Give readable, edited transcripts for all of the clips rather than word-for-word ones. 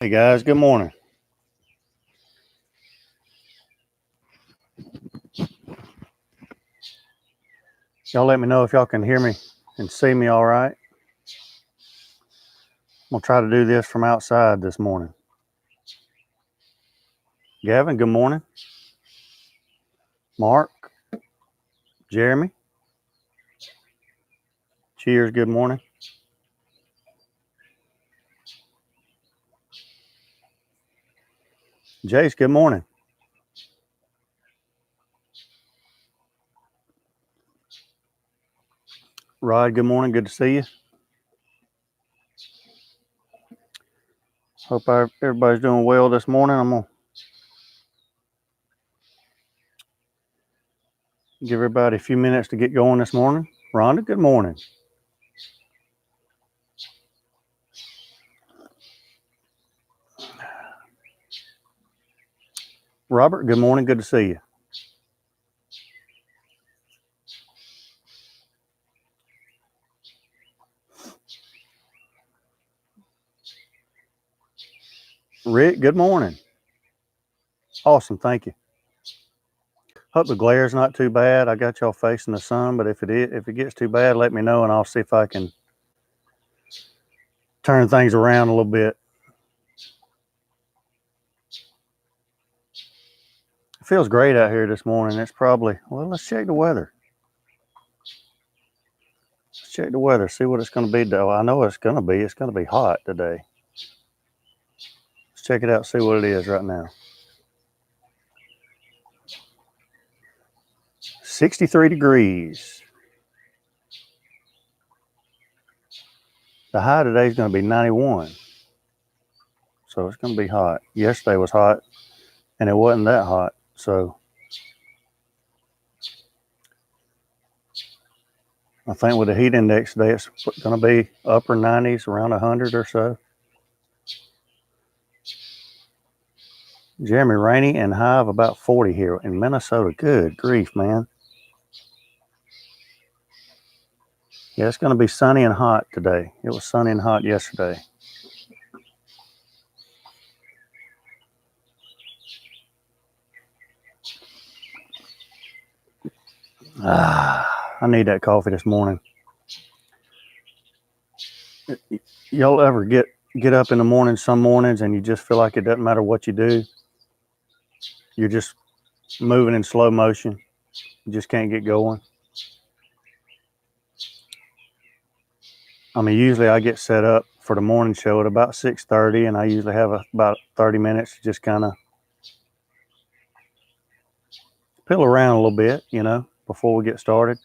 Hey guys, good morning. Y'all let me know if y'all can hear me and see me all right. I'm gonna try to do this from outside this morning. Gavin, good morning. Mark, Jeremy, cheers, good morning. Jace, good morning. Rod, good morning, good to see you. Hope everybody's doing well this morning. I'm gonna give everybody a few minutes to get going this morning. Rhonda, good morning. Robert, good morning, good to see you. Rick, good morning. Awesome, thank you. Hope the glare's not too bad. I got y'all facing the sun, but if it gets too bad, let me know and I'll see if I can turn things around a little bit. It feels great out here this morning. It's probably, well, let's check the weather. Let's check the weather, see what it's going to be though. I know it's going to be hot today. Let's check it out, see what it is right now. 63 degrees. The high today is going to be 91. So it's going to be hot. Yesterday was hot and it wasn't that hot. So I think with the heat index today, it's going to be upper 90s, around 100 or so. Jeremy, rainy and high of about 40 here in Minnesota. Good grief, man. Yeah, it's going to be sunny and hot today. It was sunny and hot yesterday. I need that coffee this morning. Y'all ever get up in the morning some mornings and you just feel like it doesn't matter what you do? You're just moving in slow motion. You just can't get going. I mean, usually I get set up for the morning show at about 6:30, and I usually have about 30 minutes to just kind of pill around a little bit, you know, before we get started.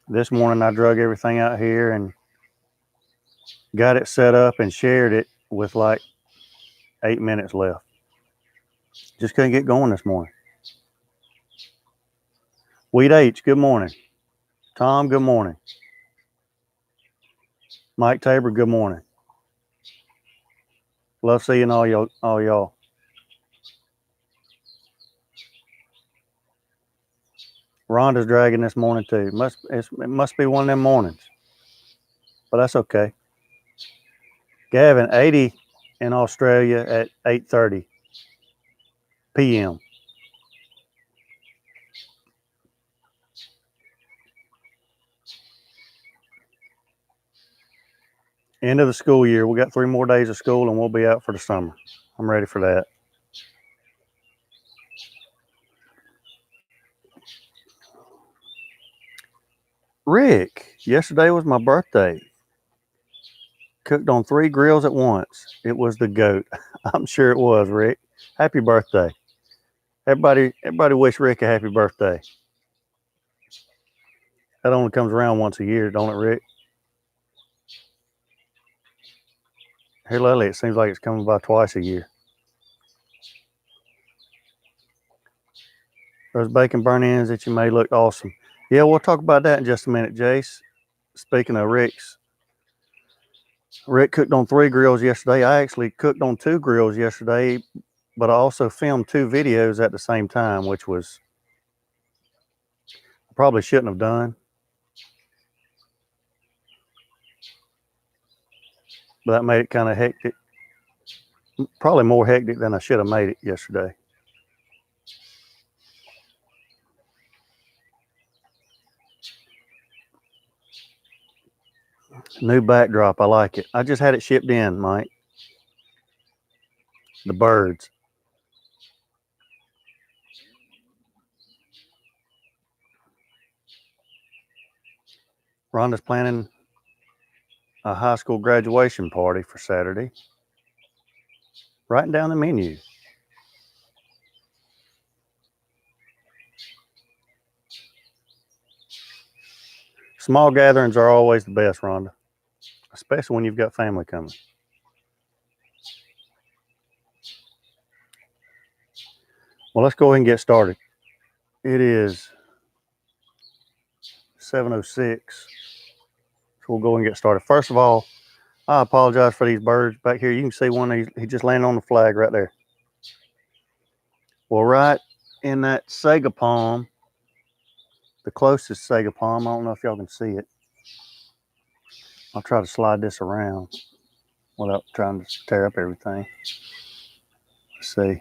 This morning I drug everything out here and got it set up and shared it with like 8 minutes left. Just couldn't get going this morning. Wheat H, good morning. Tom, good morning. Mike Tabor, good morning. Love seeing all y'all. Rhonda's dragging this morning too. It must be one of them mornings, but that's okay. Gavin, 80 in Australia at 8:30 p.m. End of the school year. We got 3 more days of school and we'll be out for the summer. I'm ready for that. Rick, yesterday was my birthday. Cooked on 3 grills at once. It was the GOAT. I'm sure it was, Rick. Happy birthday. Everybody wish Rick a happy birthday. That only comes around once a year, don't it, Rick? Here lately, it seems like it's coming by twice a year. Those bacon burn ends that you made look awesome. Yeah, we'll talk about that in just a minute, Jace. Speaking of Rick cooked on 3 grills yesterday. I actually cooked on 2 grills yesterday, but I also filmed 2 videos at the same time, which was I probably shouldn't have done. But that made it kind of hectic. probably more hectic than I should have made it yesterday. New backdrop, I like it. I just had it shipped in, Mike. The birds. Rhonda's planning a high school graduation party for Saturday. Writing down the menu. Small gatherings are always the best, Rhonda, especially when you've got family coming. Well, let's go ahead and get started. It is 7:06, so we'll go and get started. First of all, I apologize for these birds back here. You can see one, he just landed on the flag right there. Well, right in that sago palm, the closest sago palm, I don't know if y'all can see it. I'll try to slide this around without trying to tear up everything. Let's see.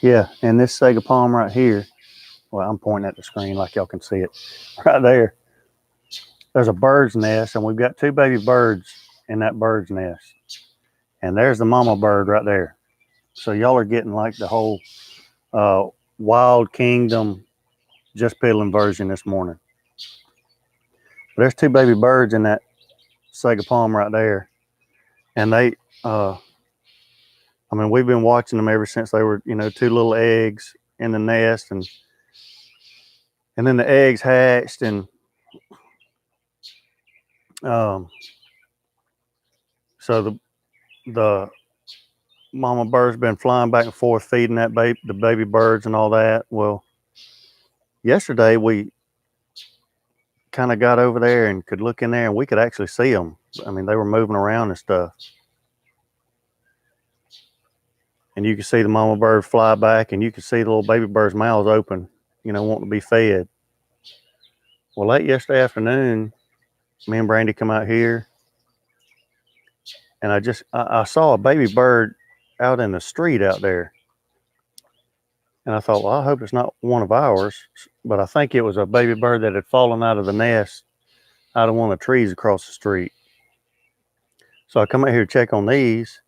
Yeah, and this sago palm right here, well, I'm pointing at the screen like y'all can see it. Right there, there's a bird's nest, and we've got 2 baby birds in that bird's nest. And there's the mama bird right there. So y'all are getting like the whole Wild Kingdom Jus Piddlin version this morning. But there's 2 baby birds in that sago palm right there. And they, I mean, we've been watching them ever since they were, 2 little eggs in the nest. And then the eggs hatched, and so the mama bird's been flying back and forth feeding the baby birds and all that. Well, yesterday we kind of got over there and could look in there, and we could actually see them. I mean, they were moving around and stuff. And you could see the mama bird fly back, and you could see the little baby bird's mouths open, wanting to be fed. Well, late yesterday afternoon, me and Brandy come out here, and I saw a baby bird out in the street out there. And I thought, well, I hope it's not one of ours, but I think it was a baby bird that had fallen out of the nest out of one of the trees across the street. So I come out here to check on these,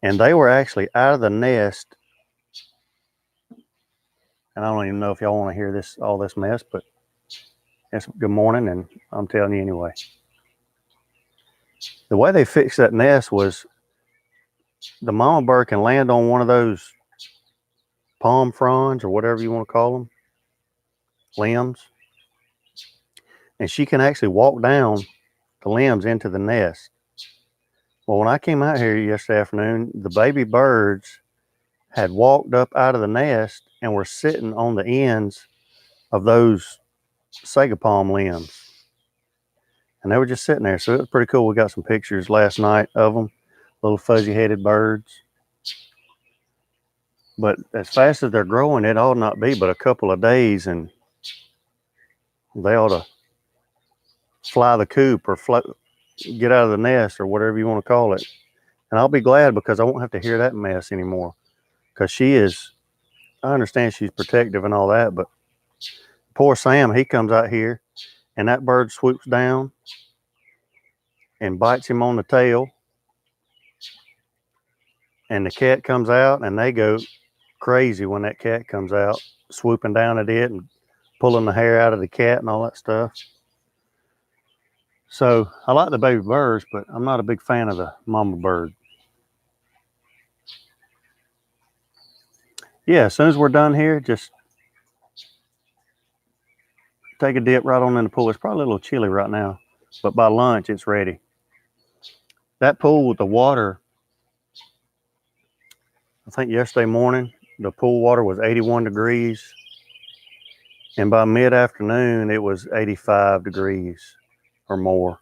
and they were actually out of the nest. And I don't even know if y'all want to hear all this mess, but it's good morning, and I'm telling you anyway. The way they fixed that nest was the mama bird can land on one of those palm fronds or whatever you want to call them, limbs, and she can actually walk down the limbs into the nest. Well, when I came out here yesterday afternoon, the baby birds had walked up out of the nest and were sitting on the ends of those sago palm limbs. And they were just sitting there. So it was pretty cool. We got some pictures last night of them, little fuzzy-headed birds. But as fast as they're growing, it ought not be but a couple of days, and they ought to fly the coop or get out of the nest or whatever you want to call it. And I'll be glad, because I won't have to hear that mess anymore. Because I understand she's protective and all that, but poor Sam, he comes out here, and that bird swoops down and bites him on the tail. And the cat comes out, and they go crazy when that cat comes out, swooping down at it and pulling the hair out of the cat and all that stuff. So I like the baby birds, but I'm not a big fan of the mama bird. Yeah, as soon as we're done here, just take a dip right on in the pool. It's probably a little chilly right now, but by lunch, it's ready. That pool with the water, I think yesterday morning, the pool water was 81 degrees. And by mid-afternoon, it was 85 degrees or more.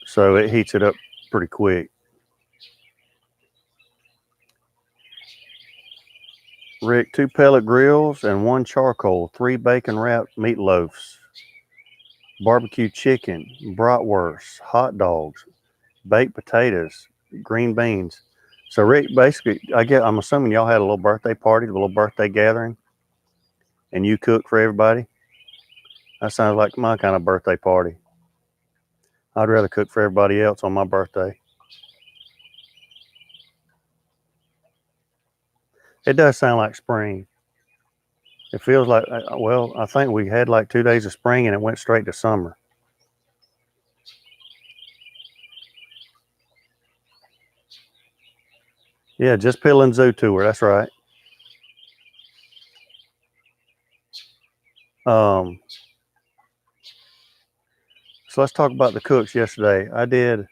So it heats it up pretty quick. Rick, 2 pellet grills and 1 charcoal, 3 bacon wrapped meatloafs, barbecue chicken, bratwurst, hot dogs, baked potatoes, green beans. So Rick, basically, I'm assuming y'all had a little birthday party, a little birthday gathering, and you cooked for everybody. That sounds like my kind of birthday party. I'd rather cook for everybody else on my birthday. It does sound like spring. It feels like, well, I think we had like 2 days of spring and it went straight to summer. Yeah, Jus Piddlin Zoo Tour. That's right. So let's talk about the cooks yesterday. I did.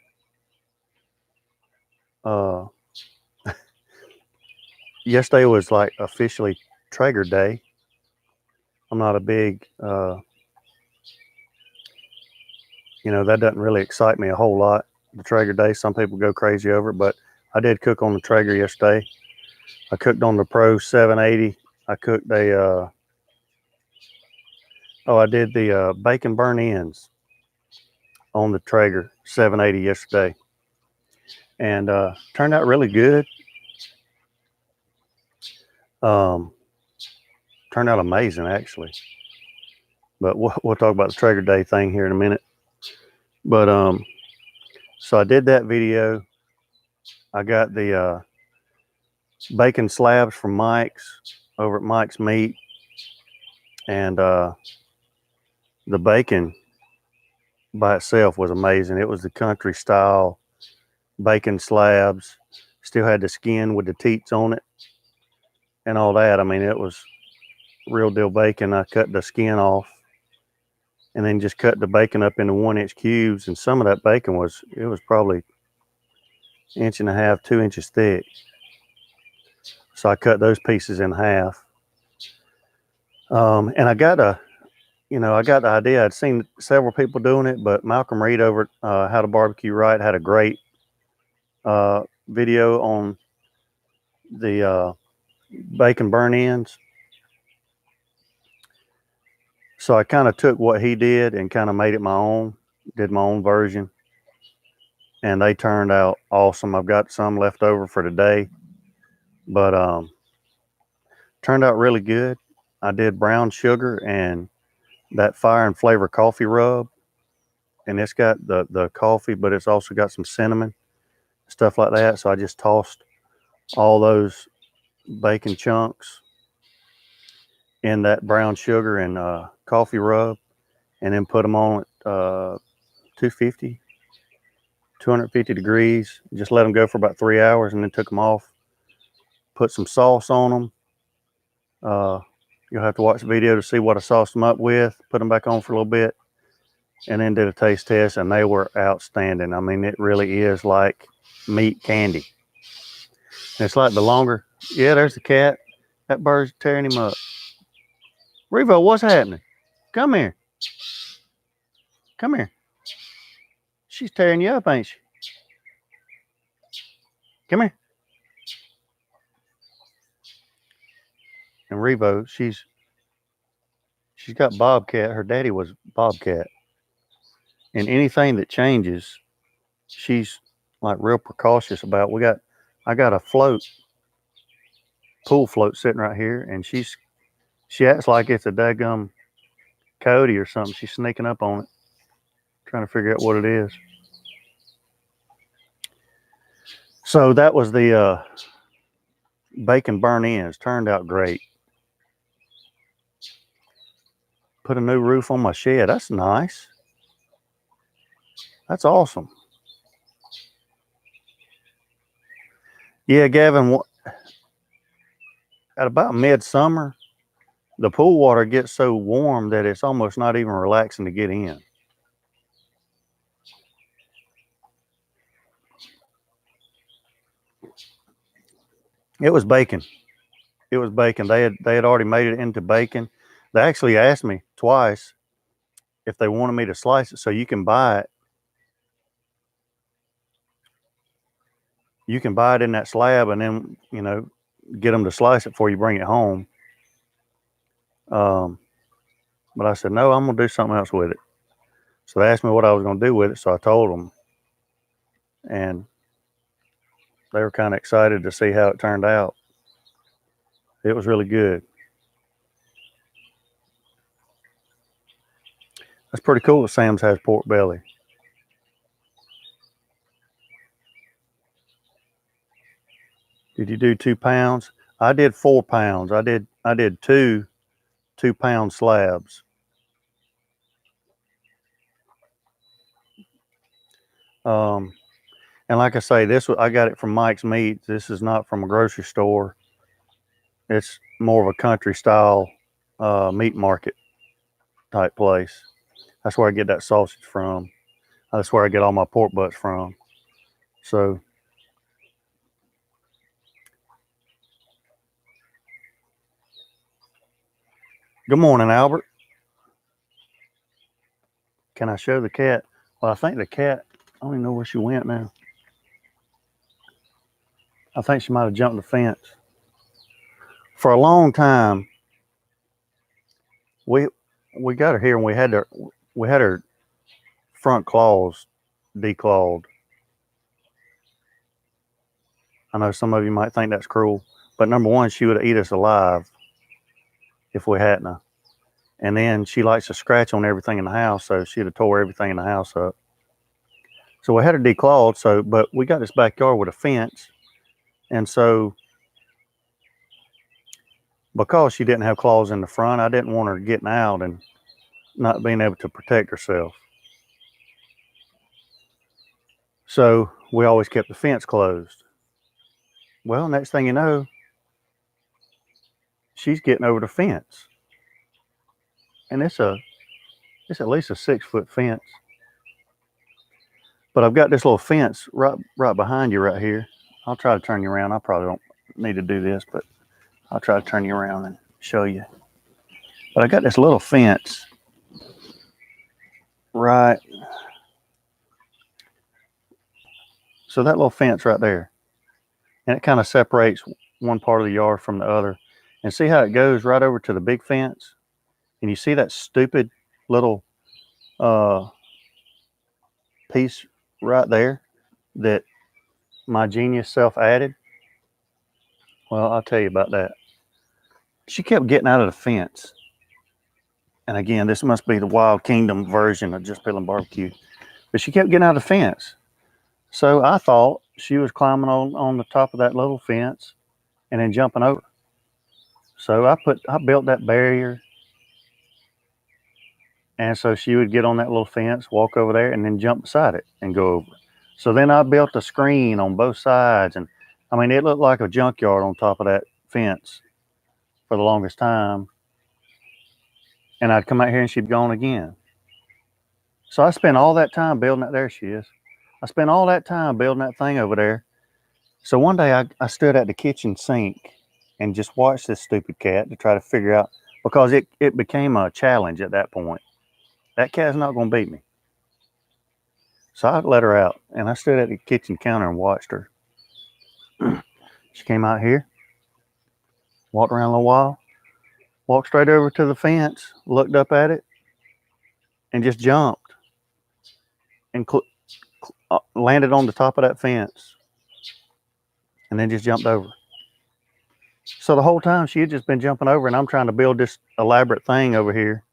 Uh, Yesterday was like officially Traeger Day. I'm not a big, that doesn't really excite me a whole lot. The Traeger Day, some people go crazy over it, but I did cook on the Traeger yesterday. I cooked on the Pro 780. I cooked I did the bacon burn ends on the Traeger 780 yesterday, and turned out really good. Um, Turned out amazing actually. But we'll talk about the Traeger Day thing here in a minute. But so I did that video. I got the bacon slabs from Mike's over at Mike's Meat, and the bacon by itself was amazing. It was the country style bacon slabs. Still had the skin with the teats on it and all that. I mean, it was real deal bacon. I cut the skin off and then just cut the bacon up into 1-inch cubes. And some of that bacon was probably 1.5 2 inches thick. So I cut those pieces in half. And I got the idea. I'd seen several people doing it, but Malcolm Reed over at How to Barbecue Right had a great video on the bacon burn ends. So I kind of took what he did and kind of made it my own, did my own version. And they turned out awesome. I've got some left over for today, but turned out really good. I did brown sugar and that fire and flavor coffee rub, and it's got the coffee, but it's also got some cinnamon, stuff like that. So I just tossed all those bacon chunks in that brown sugar and coffee rub, and then put them on at 250 degrees. Just let them go for about 3 hours, and then took them off. Put some sauce on them. You'll have to watch the video to see what I sauced them up with. Put them back on for a little bit, and then did a taste test, and they were outstanding. I mean, it really is like meat candy. And it's like the longer, yeah, there's the cat. That bird's tearing him up. Revo, what's happening? Come here. Come here. She's tearing you up, ain't she? Come here. And Revo, she's got Bobcat. Her daddy was Bobcat. And anything that changes, she's like real precautious about. I got a pool float sitting right here, and she acts like it's a daggum coyote or something. She's sneaking up on it, trying to figure out what it is. So that was the bacon burn ends. Turned out great. Put a new roof on my shed. That's nice. That's awesome. Yeah, Gavin, at about midsummer, the pool water gets so warm that it's almost not even relaxing to get in. It was bacon. It was bacon. They had already made it into bacon. They actually asked me twice if they wanted me to slice it, so you can buy it. You can buy it in that slab, and then get them to slice it before you bring it home. But I said no, I'm gonna do something else with it. So they asked me what I was gonna do with it, so I told them, and They were kind of excited to see how it turned out. It was really good. That's pretty cool that Sam's has pork belly. Did you do 2 pounds? I did 4 pounds. I did two 2-pound slabs. And like I say, I got it from Mike's Meats. This is not from a grocery store. It's more of a country style meat market type place. That's where I get that sausage from. That's where I get all my pork butts from. So good morning, Albert. Can I show the cat? Well, I think the cat, I don't even know where she went now. I think she might have jumped the fence. For a long time, we got her here and we had her front claws declawed. I know some of you might think that's cruel, but number one, she would eat us alive if we hadn't. And then she likes to scratch on everything in the house, so she'd have tore everything in the house up. So we had her declawed, but we got this backyard with a fence, and so because she didn't have claws in the front, I didn't want her getting out and not being able to protect herself. So we always kept the fence closed. Well, next thing you know, she's getting over the fence. And it's at least a 6-foot fence. But I've got this little fence right behind you right here. I'll try to turn you around. I probably don't need to do this, but I'll try to turn you around and show you. But I got this little fence right. So that little fence right there. And it kind of separates one part of the yard from the other. And see how it goes right over to the big fence? And you see that stupid little piece right there that my genius self added? Well, I'll tell you about that. She kept getting out of the fence. And again, this must be the Wild Kingdom version of Jus Piddlin Barbecue. But she kept getting out of the fence. So I thought she was climbing on the top of that little fence and then jumping over. So I built that barrier. And so she would get on that little fence, walk over there, and then jump beside it and go over. So then I built a screen on both sides. And I mean, it looked like a junkyard on top of that fence for the longest time. And I'd come out here and she'd be gone again. So I spent all that time building that. There she is. I spent all that time building that thing over there. So one day I stood at the kitchen sink and just watched this stupid cat to try to figure out, because it became a challenge at that point. That cat's not going to beat me. So I let her out and I stood at the kitchen counter and watched her. She came out here, walked around a little while, walked straight over to the fence, looked up at it, and just jumped and landed on the top of that fence and then just jumped over. So the whole time she had just been jumping over, and I'm trying to build this elaborate thing over here,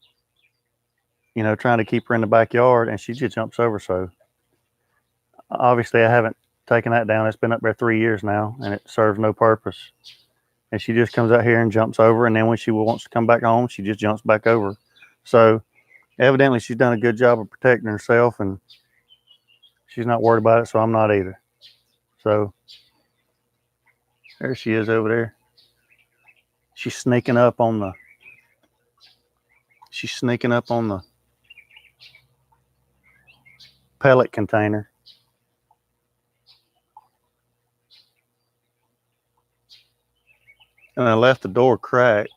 you know, trying to keep her in the backyard, and she just jumps over. So obviously I haven't taken that down. It's been up there 3 years now and it serves no purpose. And she just comes out here and jumps over, and then when she wants to come back home, she just jumps back over. So evidently she's done a good job of protecting herself, and she's not worried about it, so I'm not either. So there she is over there. She's sneaking up on the pellet container. And I left the door cracked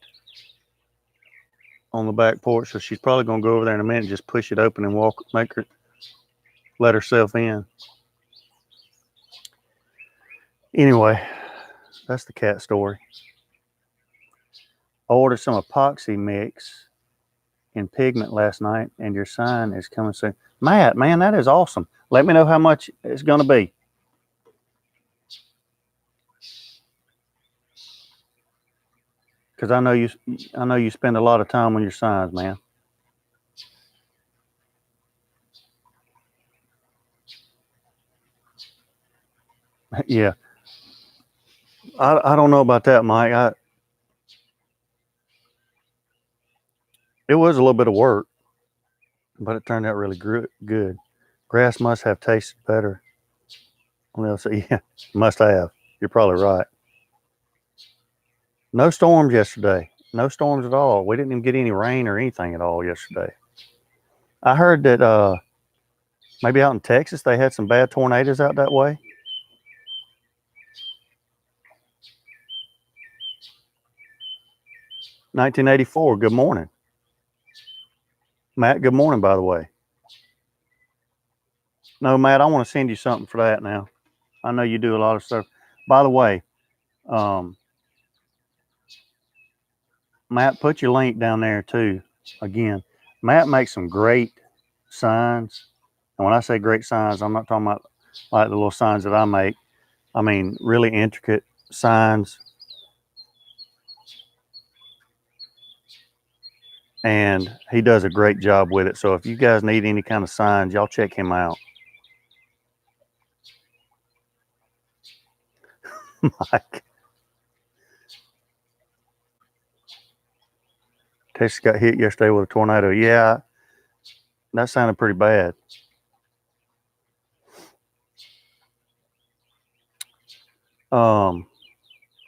on the back porch, so she's probably going to go over there in a minute and just push it open and let herself in. Anyway, that's the cat story. I ordered some epoxy mix in pigment last night, and your sign is coming soon. Matt, man, that is awesome. Let me know how much it's going to be. Because I know you spend a lot of time on your signs, man. Yeah, I don't know about that, Mike. It was a little bit of work, but it turned out really good. Grass must have tasted better. Well, so yeah, must have. You're probably right. No storms yesterday. No storms at all. We didn't even get any rain or anything at all yesterday. I heard that maybe out in Texas they had some bad tornadoes out that way. "1984, good morning." Matt, good morning, by the way. No, Matt, I want to send you something for that now. I know you do a lot of stuff. By the way, um, Matt, put your link down there too. Again, Matt makes some great signs. And when I say great signs, I'm not talking about like the little signs that I make. I mean, really intricate signs. And he does a great job with it. So if you guys need any kind of signs, y'all check him out. Mike. Texas got hit yesterday with a tornado. Yeah, that sounded pretty bad.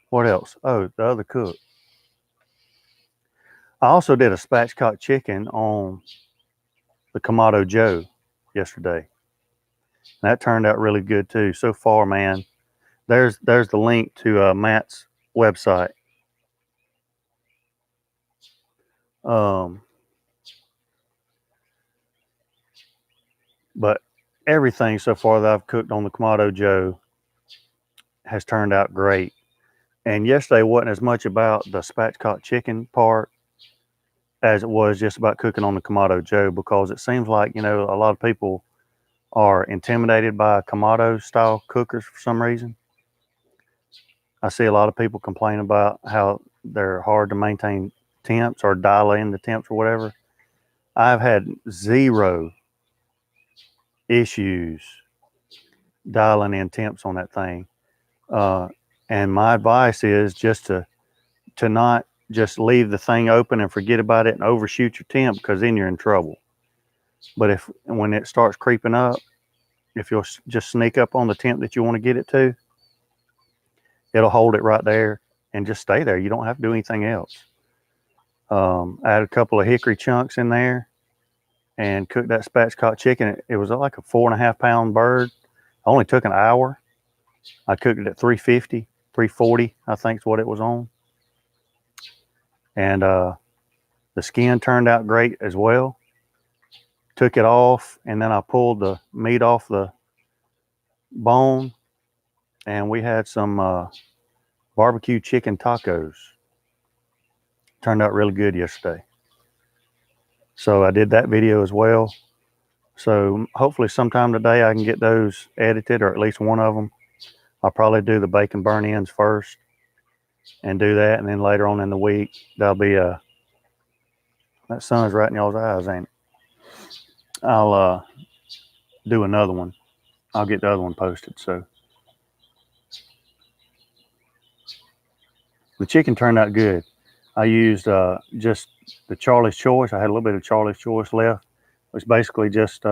What else? Oh, the other cook. I also did a spatchcock chicken on the Kamado Joe yesterday. That turned out really good too. So far, man, there's the link to Matt's website. But everything so far that I've cooked on the Kamado Joe has turned out great. And yesterday wasn't as much about the spatchcock chicken part as it was just about cooking on the Kamado Joe, because it seems like, a lot of people are intimidated by Kamado style cookers for some reason. I see a lot of people complain about how they're hard to maintain temps or dial in the temps or whatever. I've had zero issues dialing in temps on that thing. And my advice is just to not just leave the thing open and forget about it and overshoot your temp, because then you're in trouble. But when it starts creeping up, if you'll just sneak up on the temp that you want to get it to, it'll hold it right there and just stay there. You don't have to do anything else. Add a couple of hickory chunks in there and cook that spatchcock chicken. It was like a 4.5 pound bird. Only took an hour. I cooked it at 350, 340, I think is what it was on. And the skin turned out great as well. Took it off, and then I pulled the meat off the bone, and we had some barbecue chicken tacos. Turned out really good yesterday. So I did that video as well. So hopefully sometime today I can get those edited, or at least one of them. I'll probably do the bacon burn ends first and do that, and then later on in the week that'll be that sun's right in y'all's eyes, ain't it? I'll do another one. I'll get the other one posted. So the chicken turned out good. I used just the Charlie's Choice. I had a little bit of Charlie's Choice left. It's basically just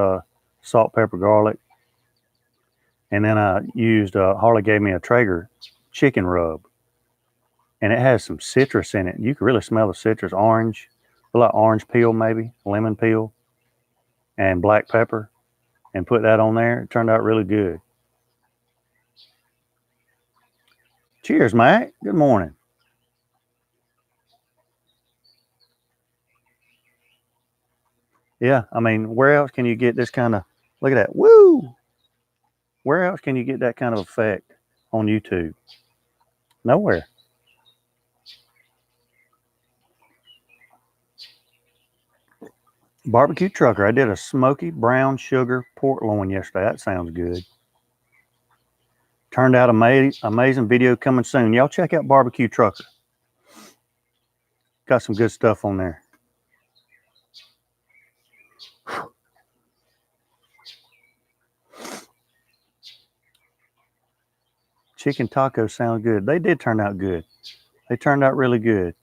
salt, pepper, garlic. And then I used, Harley gave me a Traeger chicken rub. And it has some citrus in it. You can really smell the citrus. Orange, a lot of orange peel maybe, lemon peel, and black pepper. And put that on there. It turned out really good. Cheers, Mac. Good morning. Yeah, I mean, where else can you get this kind of, look at that, woo! Where else can you get that kind of effect on YouTube? Nowhere. Barbecue trucker. I did a smoky brown sugar pork loin yesterday. That sounds good. Turned out amazing. Video coming soon. Y'all check out Barbecue Trucker. Got some good stuff on there. Chicken tacos sound good. They did turn out good. They turned out really good.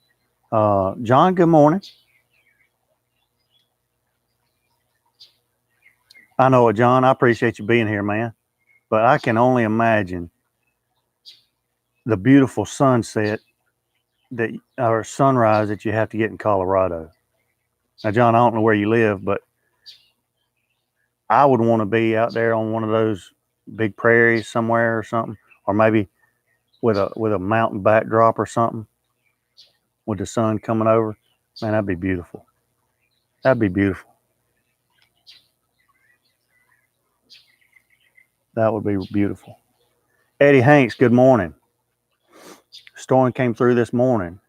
John, good morning. I know it, John. I appreciate you being here, man. But I can only imagine the beautiful sunset that or sunrise that you have to get in Colorado. Now, John, I don't know where you live, but I would want to be out there on one of those big prairies somewhere or something, or maybe with a mountain backdrop or something, with the sun coming over. Man, that'd be beautiful. That'd be beautiful. That would be beautiful. Eddie Hanks, good morning. Storm came through this morning.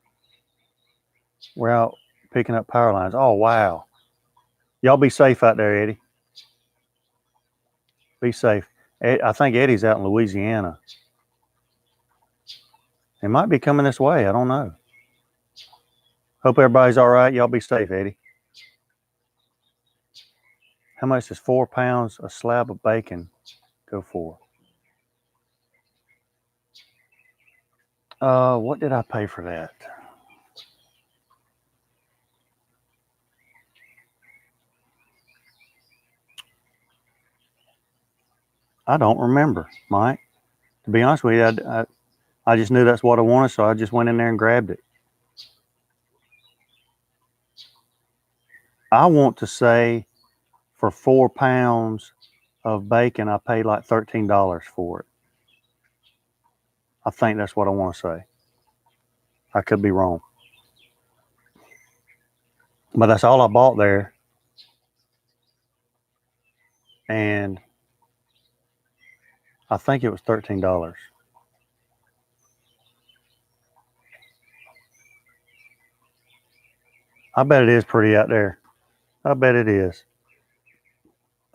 We're out picking up power lines. Oh, wow. Y'all be safe out there, Eddie. Be safe. I think Eddie's out in Louisiana. It might be coming this way. I don't know. Hope everybody's all right. Y'all be safe, Eddie. How much does 4 pounds a slab of bacon go for? What did I pay for that? I don't remember, Mike. To be honest with you, I just knew that's what I wanted, so I just went in there and grabbed it. I want to say for 4 pounds of bacon, I paid like $13 for it. I think that's what I want to say. I could be wrong. But that's all I bought there. And I think it was $13. I bet it is pretty out there. I bet it is.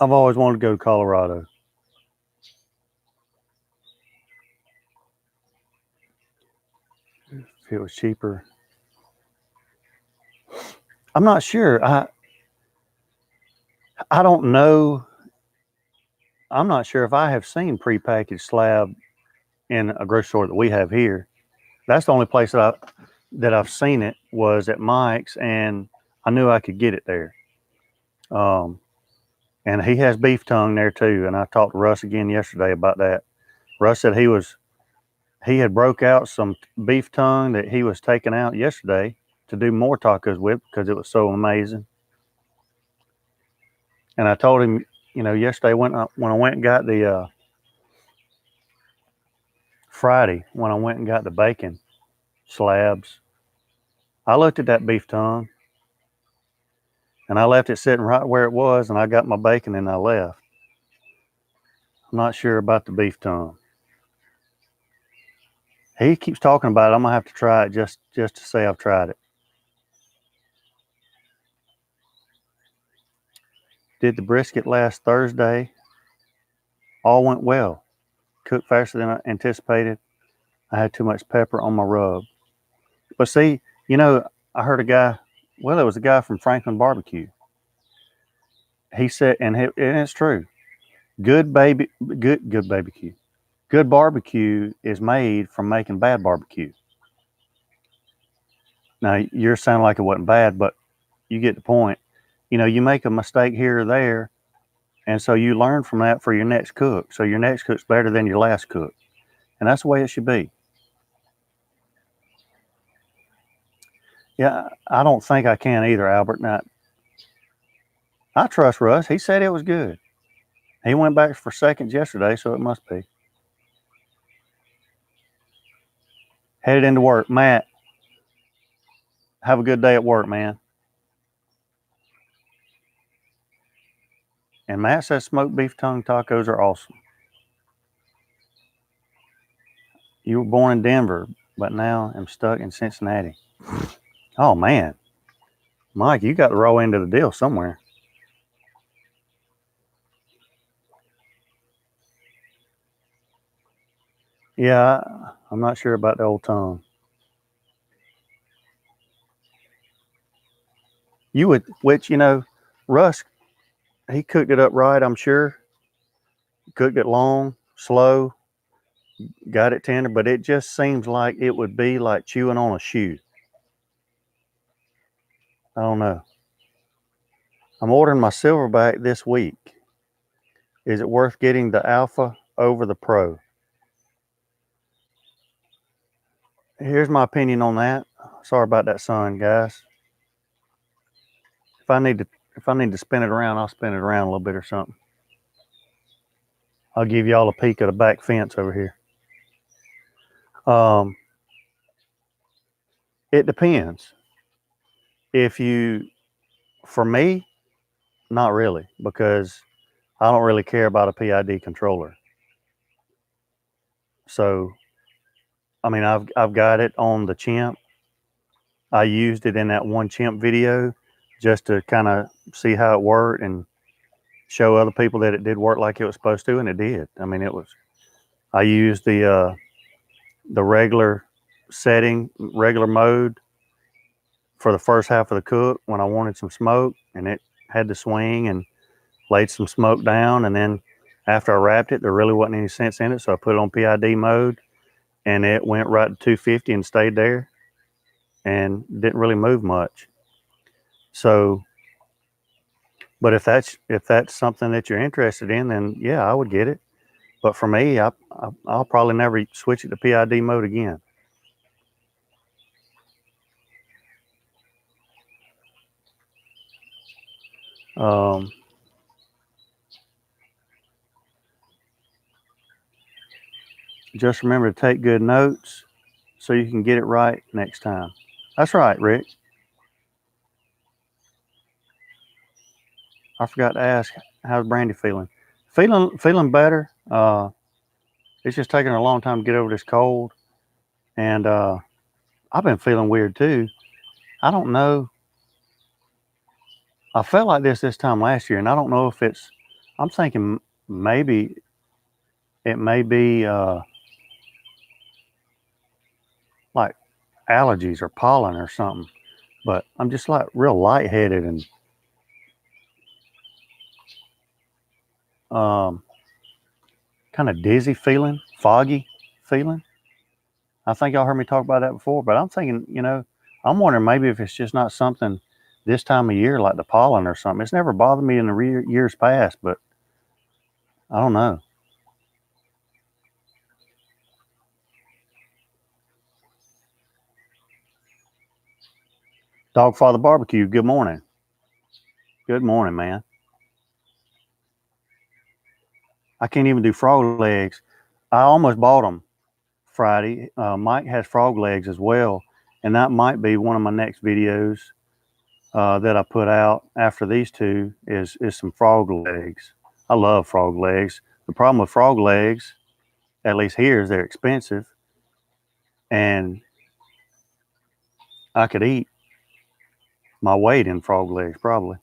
I've always wanted to go to Colorado. If it was cheaper. I'm not sure. I don't know. I'm not sure if I have seen prepackaged slab in a grocery store that we have here. That's the only place that I've seen it was at Mike's, and I knew I could get it there. And he has beef tongue there too. And I talked to Russ again yesterday about that. Russ said he had broke out some beef tongue that he was taking out yesterday to do more tacos with because it was so amazing. And I told him, yesterday when I went and got the Friday, when I went and got the bacon slabs, I looked at that beef tongue and I left it sitting right where it was, and I got my bacon and I left. I'm not sure about the beef tongue. He keeps talking about it. I'm gonna have to try it just to say I've tried it. Did the brisket last Thursday? All went well. Cooked faster than I anticipated. I had too much pepper on my rub. But see, I heard a guy. Well, it was a guy from Franklin Barbecue. He said, and it's true. Good barbecue. Good barbecue is made from making bad barbecue. Now you're sounding like it wasn't bad, but you get the point. You make a mistake here or there, and so you learn from that for your next cook. So your next cook's better than your last cook, and that's the way it should be. Yeah, I don't think I can either, Albert. Now, I trust Russ. He said it was good. He went back for seconds yesterday, so it must be. Headed into work. Matt, have a good day at work, man. And Matt says smoked beef tongue tacos are awesome. You were born in Denver, but now I'm stuck in Cincinnati. Oh, man. Mike, you got the raw end of the deal somewhere. Yeah, I'm not sure about the old tongue. You would, which, you know, Russ, he cooked it up right, I'm sure. Cooked it long, slow, got it tender, but it just seems like it would be like chewing on a shoe. I don't know. I'm ordering my Silverbac this week. Is it worth getting the Alpha over the Pro? Here's my opinion on that. Sorry about that sun, guys. If I need to spin it around, I'll spin it around a little bit or something. I'll give y'all a peek of the back fence over here. It depends. For me, not really, because I don't really care about a PID controller. So, I mean, I've got it on the Chimp. I used it in that one Chimp video just to kind of see how it worked and show other people that it did work like it was supposed to, and it did. I mean, I used the regular setting, regular mode for the first half of the cook when I wanted some smoke, and it had to swing and laid some smoke down. And then after I wrapped it, there really wasn't any sense in it, so I put it on PID mode, and it went right to 250 and stayed there and didn't really move much. So, but if that's something that you're interested in, then yeah, I would get it. But for me, I'll probably never switch it to PID mode again. Just remember to take good notes so you can get it right next time. That's right, Rick. I forgot to ask, how's Brandy feeling? Feeling better. It's just taking her a long time to get over this cold, and I've been feeling weird too. I don't know. I felt like this time last year, and I don't know if it's. I'm thinking maybe it may be like allergies or pollen or something, but I'm just like real lightheaded and kind of dizzy feeling, foggy feeling. I think y'all heard me talk about that before, but I'm thinking, you know, I'm wondering maybe if it's just not something this time of year like the pollen or something. It's never bothered me in the years past, but I don't know. Dogfather Barbecue, good morning. Good morning, man. I can't even do frog legs. I almost bought them Friday. Mike has frog legs as well, and that might be one of my next videos that I put out after these two is some frog legs. I love frog legs. The problem with frog legs, at least here, is they're expensive, and I could eat my weight in frog legs probably.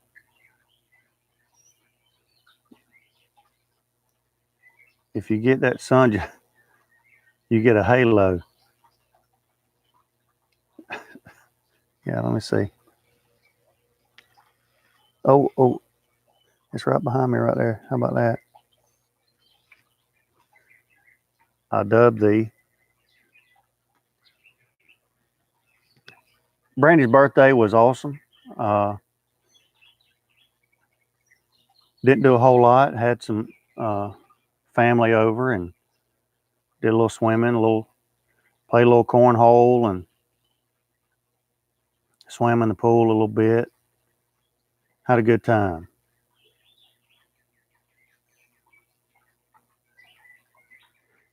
If you get that sun, you get a halo. Yeah, let me see. Oh, it's right behind me right there. How about that? I dubbed thee. Brandy's birthday was awesome. Didn't do a whole lot. Had some family over and did a little swimming, played a little cornhole and swam in the pool a little bit. Had a good time.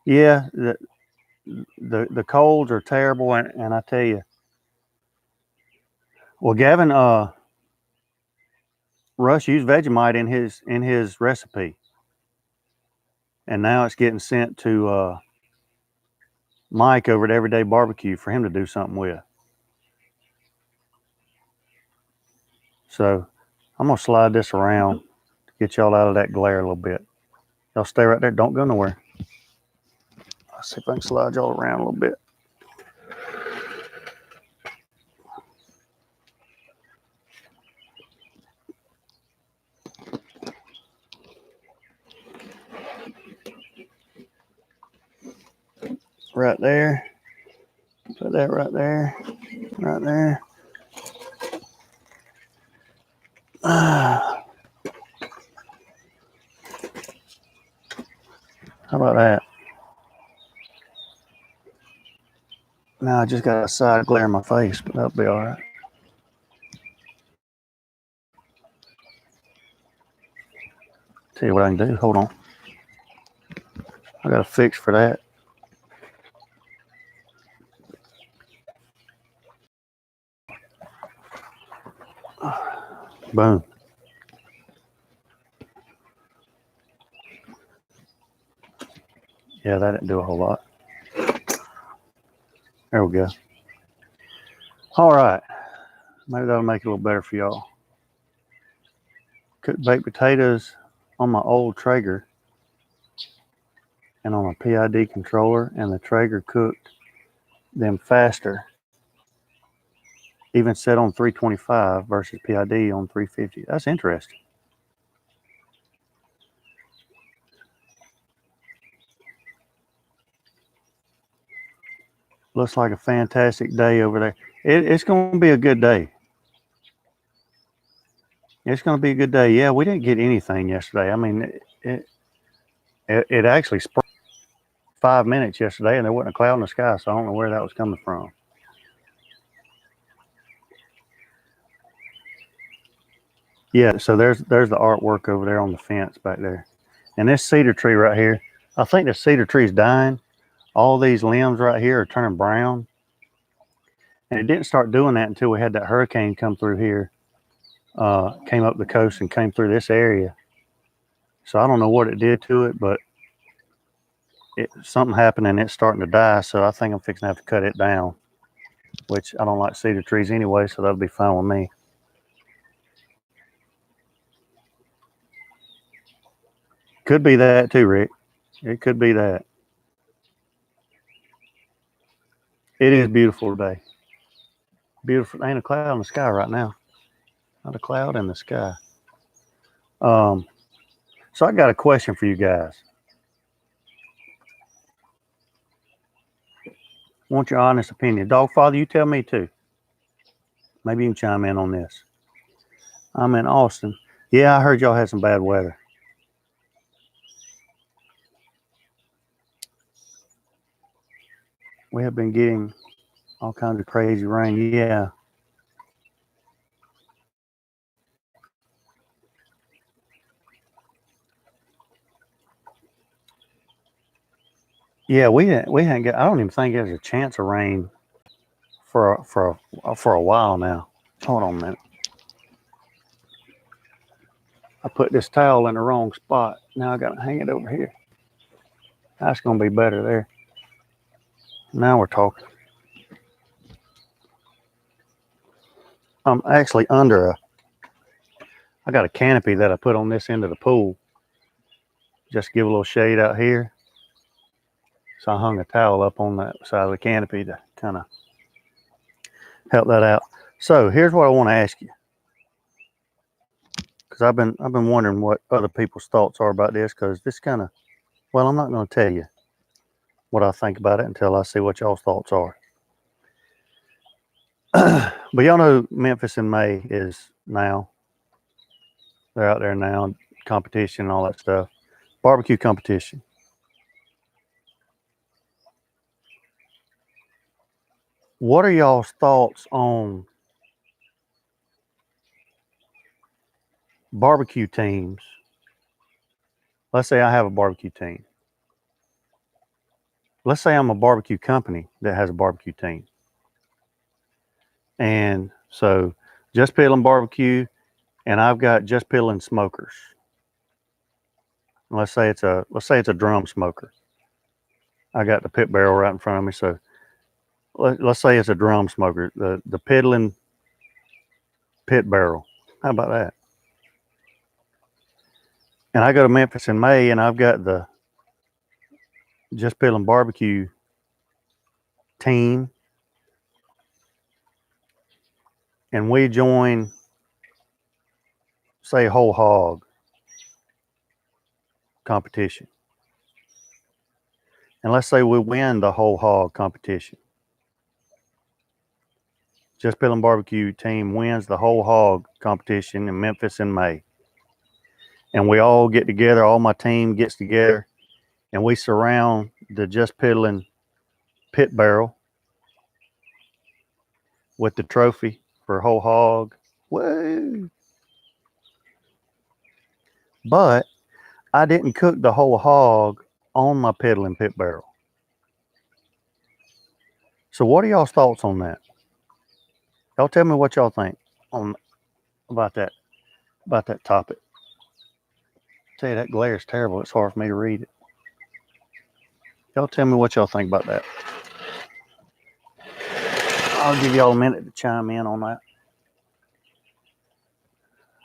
Yeah, the colds are terrible, and I tell you, well, Gavin, Russ used Vegemite in his recipe, and now it's getting sent to Mike over at Everyday Barbecue for him to do something with. So I'm gonna slide this around to get y'all out of that glare a little bit. Y'all stay right there. Don't go nowhere. Let's see if I can slide y'all around a little bit. right there. Put that right there. Right there. How about that? Now I just got a side glare in my face, but that'll be all right. Tell you what I can do. Hold on. I got a fix for that. Boom. Yeah, that didn't do a whole lot. There we go. All right. Maybe that'll make it a little better for y'all. Cooked baked potatoes on my old Traeger and on a PID controller, and the Traeger cooked them faster. Even set on 325 versus PID on 350. That's interesting. Looks like a fantastic day over there. It's going to be a good day. It's going to be a good day. Yeah, we didn't get anything yesterday. I mean, it actually sprayed 5 minutes yesterday, and there wasn't a cloud in the sky, so I don't know where that was coming from. Yeah, so there's the artwork over there on the fence back there. And this cedar tree right here, I think the cedar tree is dying. All these limbs right here are turning brown. And it didn't start doing that until we had that hurricane come through here, came up the coast and came through this area. So I don't know what it did to it, but something happened and it's starting to die. So I think I'm fixing to have to cut it down, which I don't like cedar trees anyway, so that'll be fine with me. Could be that too, Rick. It could be that. It is beautiful today. Beautiful. Ain't a cloud in the sky right now. Not a cloud in the sky. So I got a question for you guys. Want your honest opinion. Dog Father, you tell me too. Maybe you can chime in on this. I'm in Austin. Yeah, I heard y'all had some bad weather. We have been getting all kinds of crazy rain. Yeah. Yeah, we hadn't got. I don't even think there's a chance of rain for a while now. Hold on a minute. I put this towel in the wrong spot. Now I got to hang it over here. That's gonna be better there. Now we're talking. I'm actually under I got a canopy that I put on this end of the pool. Just to give a little shade out here. So I hung a towel up on that side of the canopy to kind of help that out. So here's what I want to ask you, because I've been wondering what other people's thoughts are about this. Because this kind of, well, I'm not going to tell you what I think about it until I see what y'all's thoughts are. But y'all know Memphis in May is now. They're out there now, competition and all that stuff. Barbecue competition. What are y'all's thoughts on barbecue teams? Let's say I have a barbecue team. Let's say I'm a barbecue company that has a barbecue team. And so Jus Piddlin barbecue, and I've got Jus Piddlin smokers. Let's say it's a drum smoker. I got the pit barrel right in front of me. So let's say it's a drum smoker, the Piddlin pit barrel. How about that? And I go to Memphis in May, and I've got the Jus Piddlin barbecue team, and we join, say, whole hog competition. And let's say we win the whole hog competition. Jus Piddlin Barbecue team wins the whole hog competition in Memphis in May. And we all get together, all my team gets together, and we surround the Jus Piddlin pit barrel with the trophy for whole hog. Woo! But I didn't cook the whole hog on my Piddlin pit barrel. So what are y'all's thoughts on that? Y'all tell me what y'all think on about that topic. I tell you, that glare is terrible. It's hard for me to read it. Y'all tell me what y'all think about that. I'll give y'all a minute to chime in on that.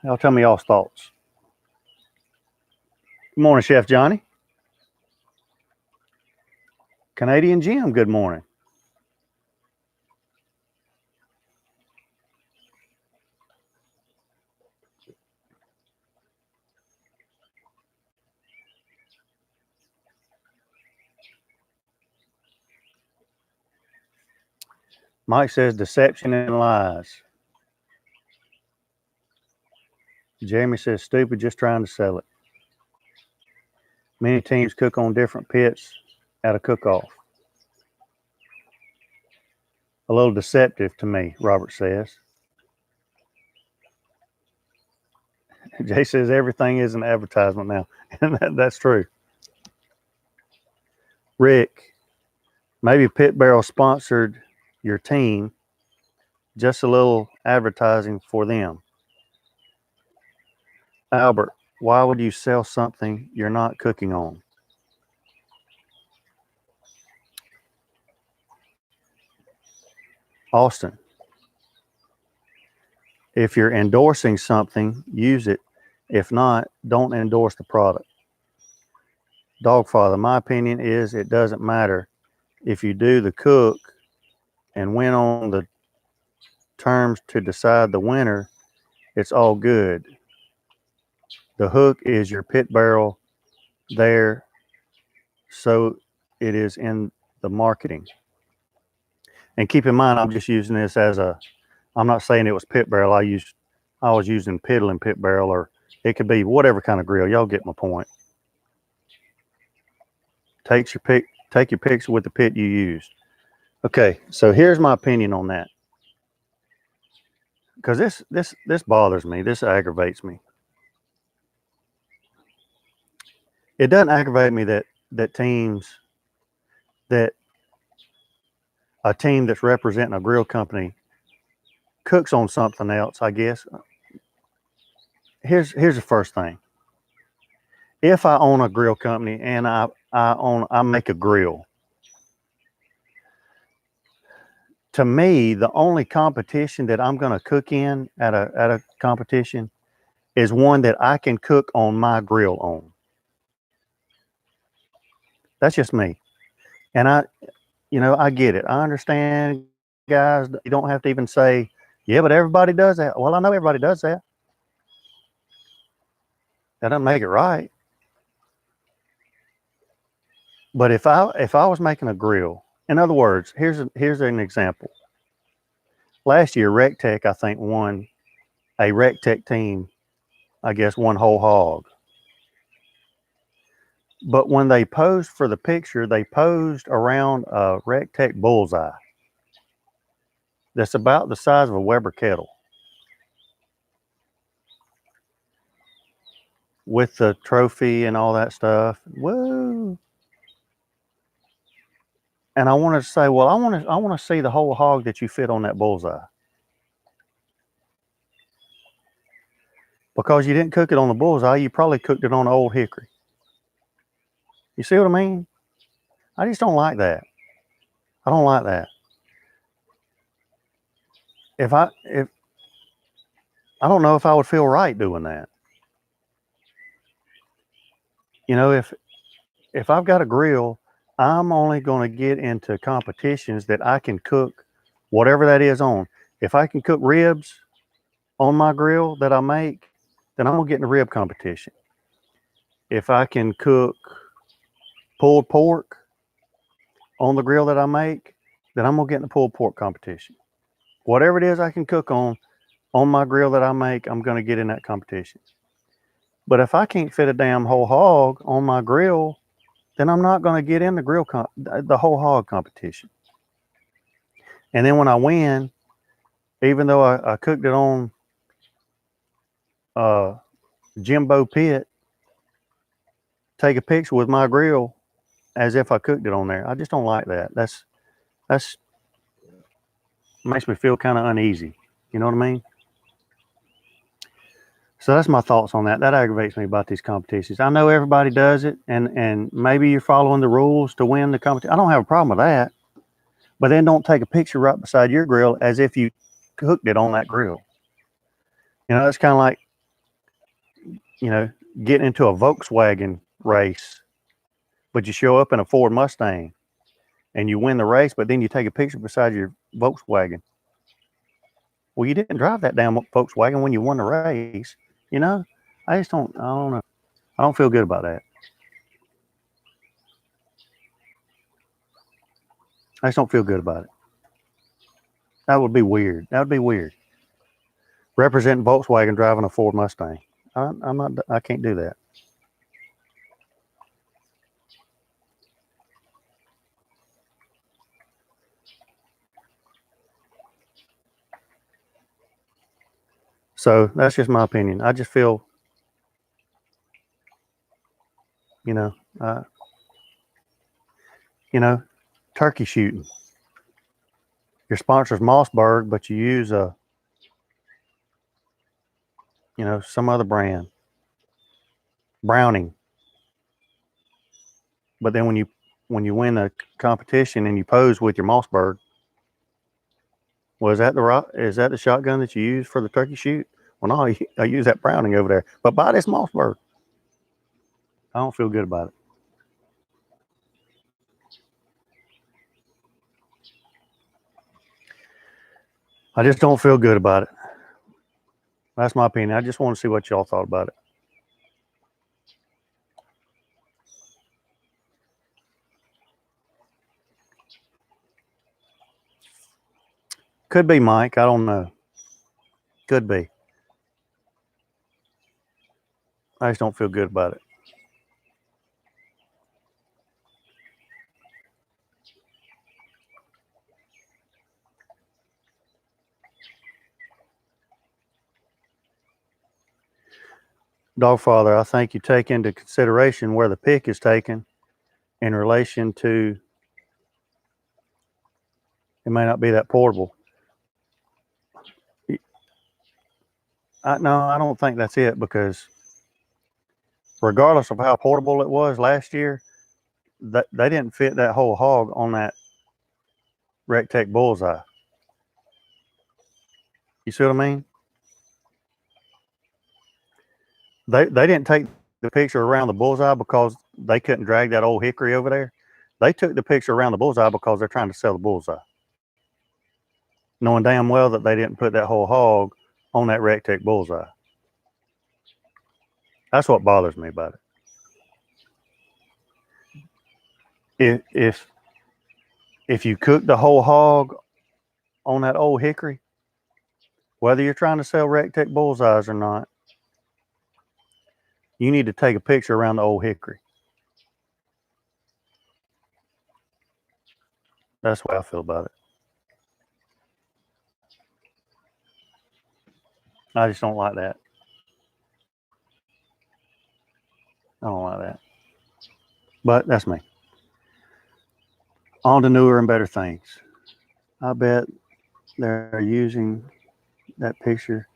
Y'all tell me y'all's thoughts. Good morning, Chef Johnny. Canadian Jim, good morning. Mike says deception and lies. Jeremy says stupid, just trying to sell it. Many teams cook on different pits at a cook-off. A little deceptive to me, Robert says. Jay says everything is an advertisement now. And that's true. Rick, maybe Pit Barrel sponsored your team. Just a little advertising for them. Albert, why would you sell something you're not cooking on? Austin, if you're endorsing something, use it. If not, don't endorse the product. Dogfather, my opinion is it doesn't matter. If you do the cook and win on the terms to decide the winner, it's all good. The hook is your pit barrel there, so it is in the marketing. And keep in mind, I'm just using this as a, I'm not saying it was pit barrel. I was using Piddlin pit barrel, or it could be whatever kind of grill. Y'all get my point. Take your picture with the pit you used. Okay, so here's my opinion on that. Because this bothers me. This aggravates me. It doesn't aggravate me that a team that's representing a grill company cooks on something else, I guess. Here's the first thing. If I own a grill company and I make a grill, to me, the only competition that I'm going to cook in at a competition is one that I can cook on my grill on. That's just me. And I get it. I understand, guys. You don't have to even say, yeah, but everybody does that. Well, I know everybody does that. That doesn't make it right. But if I was making a grill, in other words, here's an example. Last year, RecTech, I think, won a RecTech team, I guess, won whole hog. But when they posed for the picture, they posed around a RecTech bullseye that's about the size of a Weber kettle, with the trophy and all that stuff. Woo! And I wanted to say, well, I want to see the whole hog that you fit on that bullseye, because you didn't cook it on the bullseye. You probably cooked it on an old hickory. You see what I mean? I just don't like that. I don't like that. If I don't know if I would feel right doing that. You know, if I've got a grill, I'm only going to get into competitions that I can cook whatever that is on. If I can cook ribs on my grill that I make, then I'm going to get in the rib competition. If I can cook pulled pork on the grill that I make, then I'm gonna get in the pulled pork competition. Whatever it is I can cook on my grill that I make, I'm gonna get in that competition. But if I can't fit a damn whole hog on my grill, then I'm not gonna get in the whole hog competition. And then when I win, even though I cooked it on Jimbo pit, take a picture with my grill as if I cooked it on there. I just don't like that. That's makes me feel kind of uneasy. You know what I mean? So that's my thoughts on that. That aggravates me about these competitions. I know everybody does it, and maybe you're following the rules to win the competition. I don't have a problem with that. But then don't take a picture right beside your grill as if you cooked it on that grill. You know, it's kind of like, you know, getting into a Volkswagen race, but you show up in a Ford Mustang and you win the race, but then you take a picture beside your Volkswagen. Well, you didn't drive that damn Volkswagen when you won the race. You know, I don't know. I don't feel good about that. I just don't feel good about it. That would be weird. That would be weird. Representing Volkswagen driving a Ford Mustang. I'm not. I can't do that. So that's just my opinion. I just feel, you know, uh, you know, turkey shooting. Your sponsor's Mossberg, but you use some other brand, Browning. But then when you win the competition and you pose with your Mossberg, is that the shotgun that you use for the turkey shoot? Well, no, I use that Browning over there. But buy this Mossberg. I don't feel good about it. I just don't feel good about it. That's my opinion. I just want to see what y'all thought about it. Could be Mike. I don't know. Could be. I just don't feel good about it. Dogfather, I think you take into consideration where the pick is taken in relation to it may not be that portable. No, I don't think that's it, because regardless of how portable it was last year, they didn't fit that whole hog on that Rectech Bullseye. You see what I mean? They didn't take the picture around the bullseye because they couldn't drag that old hickory over there. They took the picture around the bullseye because they're trying to sell the bullseye, knowing damn well that they didn't put that whole hog on that Rectech Bullseye. That's what bothers me about it. If you cook the whole hog on that old hickory, whether you're trying to sell Rectech Bullseyes or not, you need to take a picture around the old hickory. That's the way I feel about it. I just don't like that. I don't like that. But that's me. On to newer and better things. I bet they're using that picture.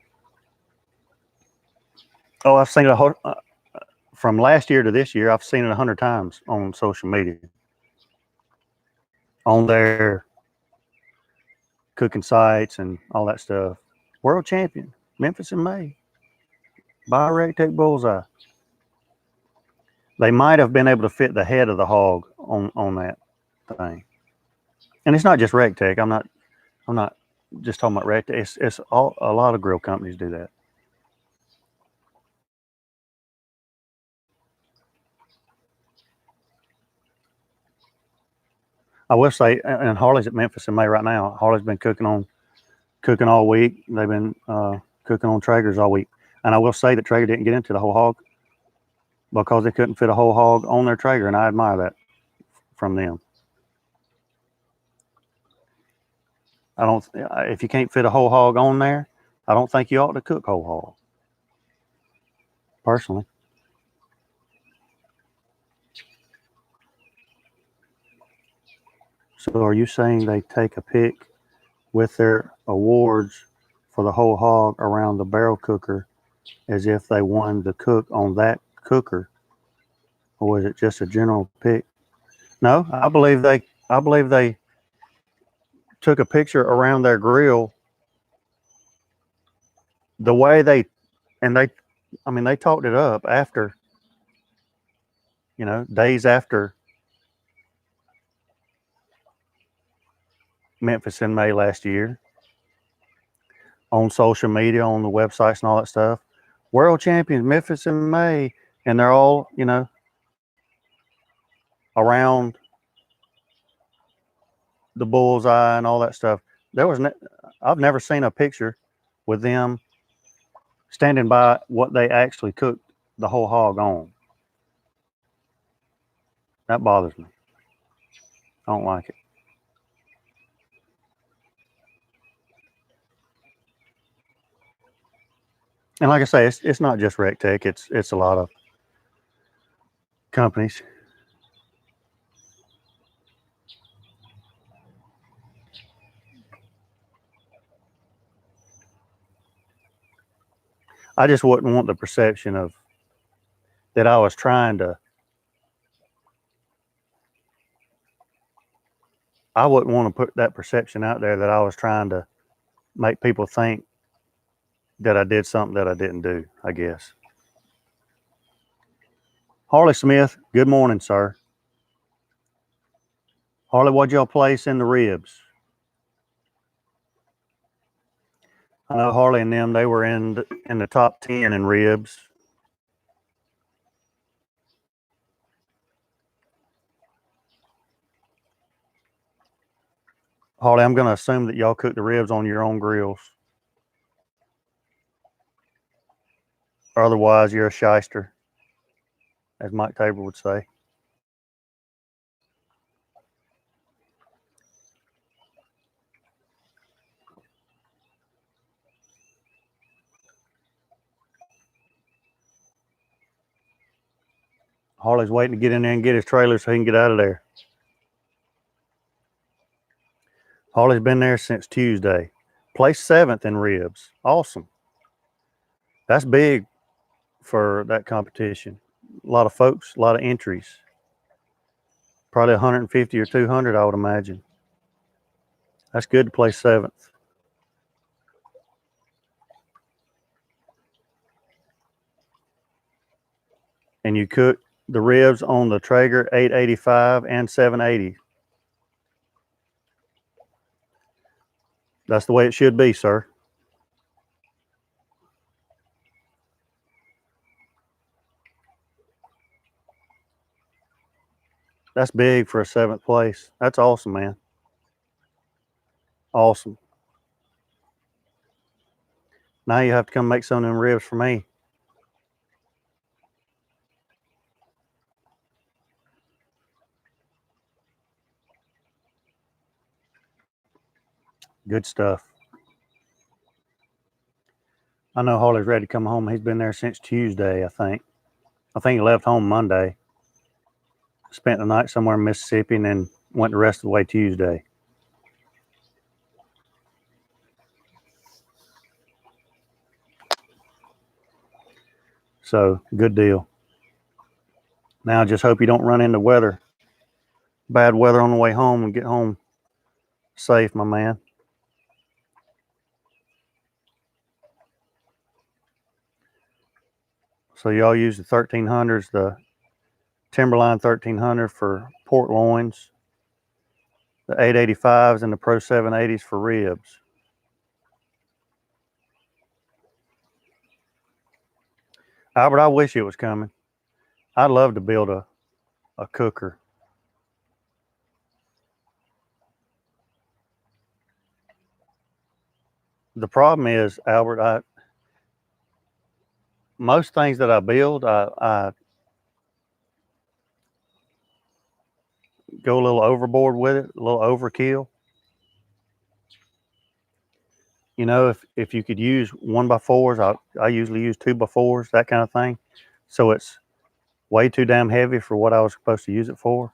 Oh, I've seen it from last year to this year. I've seen it 100 times on social media, on their cooking sites and all that stuff. World champion, Memphis in May, by Rectech Bullseye. They might have been able to fit the head of the hog on that thing. And it's not just Rectech. I'm not just talking about Rectech. It's a lot of grill companies do that. I will say, and Harley's at Memphis in May right now. Harley's been cooking all week. They've been cooking on Traegers all week. And I will say that Traeger didn't get into the whole hog because they couldn't fit a whole hog on their Traeger, and I admire that from them. If you can't fit a whole hog on there, I don't think you ought to cook whole hog, personally. So are you saying they take a pic with their awards for the whole hog around the barrel cooker as if they won the cook on that cooker, or was it just a general pic? No, I believe they took a picture around their grill the way they talked it up after, days after Memphis in May last year, on social media, on the websites and all that stuff. World champions, Memphis in May, and they're all, around the bullseye and all that stuff. I've never seen a picture with them standing by what they actually cooked the whole hog on. That bothers me. I don't like it. And like I say, it's not just RecTech. It's a lot of companies. I just wouldn't want the perception of that I was trying to. I wouldn't want to put that perception out there that I was trying to make people think that I did something that I didn't do, I guess. Harley Smith, good morning, sir. Harley, what'd y'all place in the ribs? I know Harley and them, they were in the top 10 in ribs. Harley, I'm going to assume that y'all cook the ribs on your own grills. Or otherwise, you're a shyster, as Mike Tabor would say. Harley's waiting to get in there and get his trailer so he can get out of there. Harley's been there since Tuesday. Placed 7th in ribs. Awesome. That's big for that competition. A lot of folks, a lot of entries. Probably 150 or 200, I would imagine. That's good to place 7th. And you cook the ribs on the Traeger 885 and 780. That's the way it should be, sir. That's big for a 7th place. That's awesome, man. Awesome. Now you have to come make some of them ribs for me. Good stuff. I know Harley's ready to come home. He's been there since Tuesday, I think. I think he left home Monday. Spent the night somewhere in Mississippi and then went the rest of the way Tuesday. So, good deal. Now, just hope you don't run into bad weather on the way home, and get home safe, my man. So y'all use the 1300s, the Timberline 1300 for pork loins, the 885s and the Pro 780s for ribs. Albert, I wish it was coming. I'd love to build a cooker. the problem is, Albert, most things that I build, I go a little overboard with it, a little overkill. You know, if you could use 1x4s, I usually use 2x4s, that kind of thing. So it's way too damn heavy for what I was supposed to use it for.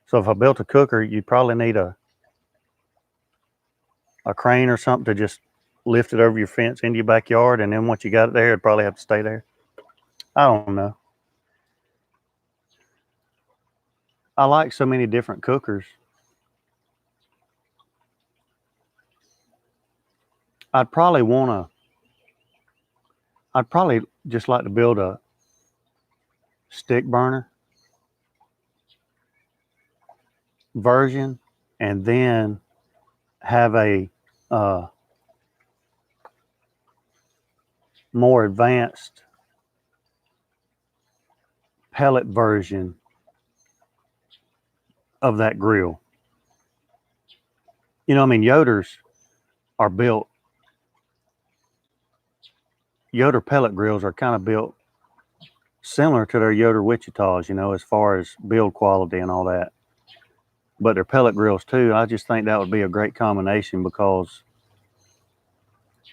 So if I built a cooker, you'd probably need a crane or something to just lift it over your fence into your backyard, and then once you got it there, it'd probably have to stay there. I don't know. I like so many different cookers. I'd probably just like to build a stick burner version, and then have a more advanced pellet version of that grill. You know, I mean, Yoder pellet grills are kind of built similar to their Yoder Wichitas, you know, as far as build quality and all that. But they're pellet grills too. I just think that would be a great combination, because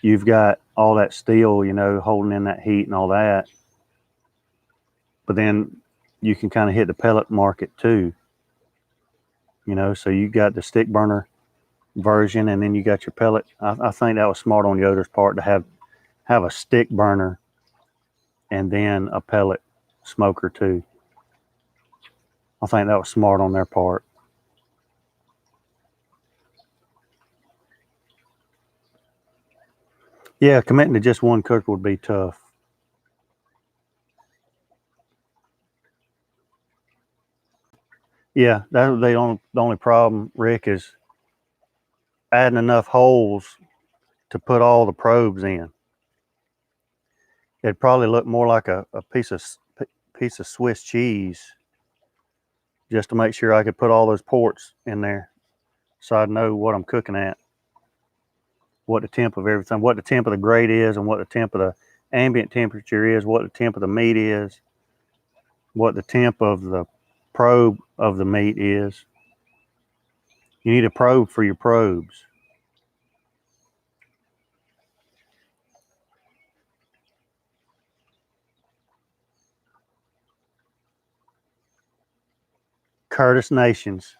you've got all that steel, you know, holding in that heat and all that. But then you can kind of hit the pellet market too. You know, so you got the stick burner version, and then you got your pellet. I think that was smart on Yoder's part to have a stick burner and then a pellet smoker too. I think that was smart on their part. Yeah, committing to just one cooker would be tough. Yeah, that would be the only problem, Rick, is adding enough holes to put all the probes in. It'd probably look more like a piece of Swiss cheese, just to make sure I could put all those ports in there, so I'd know what I'm cooking at, what the temp of everything, what the temp of the grate is, and what the temp of the ambient temperature is, what the temp of the meat is, what the temp of the probe of the meat is. You need a probe for your probes. Curtis Nations.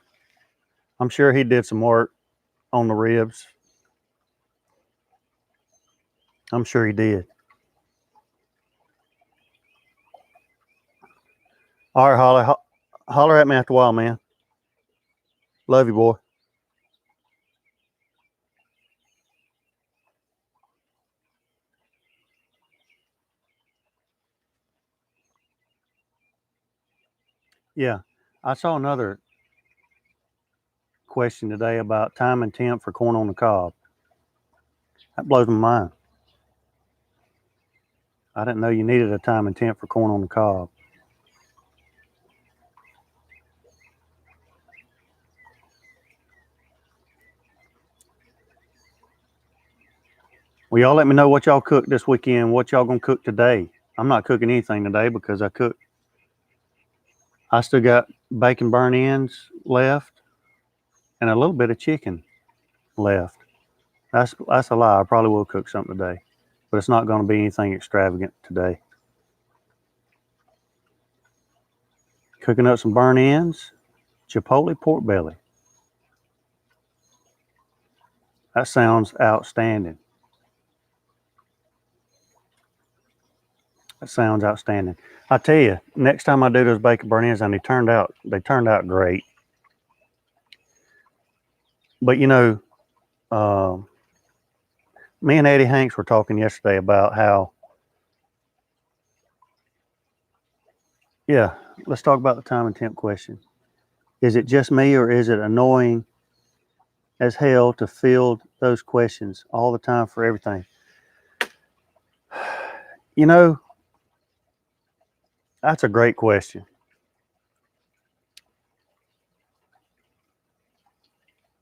I'm sure he did some work on the ribs. I'm sure he did. All right, Holly. Holler at me after a while, man. Love you, boy. Yeah. I saw another question today about time and temp for corn on the cob. That blows my mind. I didn't know you needed a time and temp for corn on the cob. Well, y'all let me know what y'all cooked this weekend, what y'all gonna cook today. I'm not cooking anything today because I still got bacon burnt ends left and a little bit of chicken left. That's a lie. I probably will cook something today, but it's not going to be anything extravagant today. Cooking up some burnt ends, chipotle pork belly. That sounds outstanding. That sounds outstanding. I tell you, next time I do those bacon burnt ends, and they turned out great. But you know, me and Eddie Hanks were talking yesterday about how, yeah, let's talk about the time and temp question. Is it just me, or is it annoying as hell to field those questions all the time for everything? You know, that's a great question.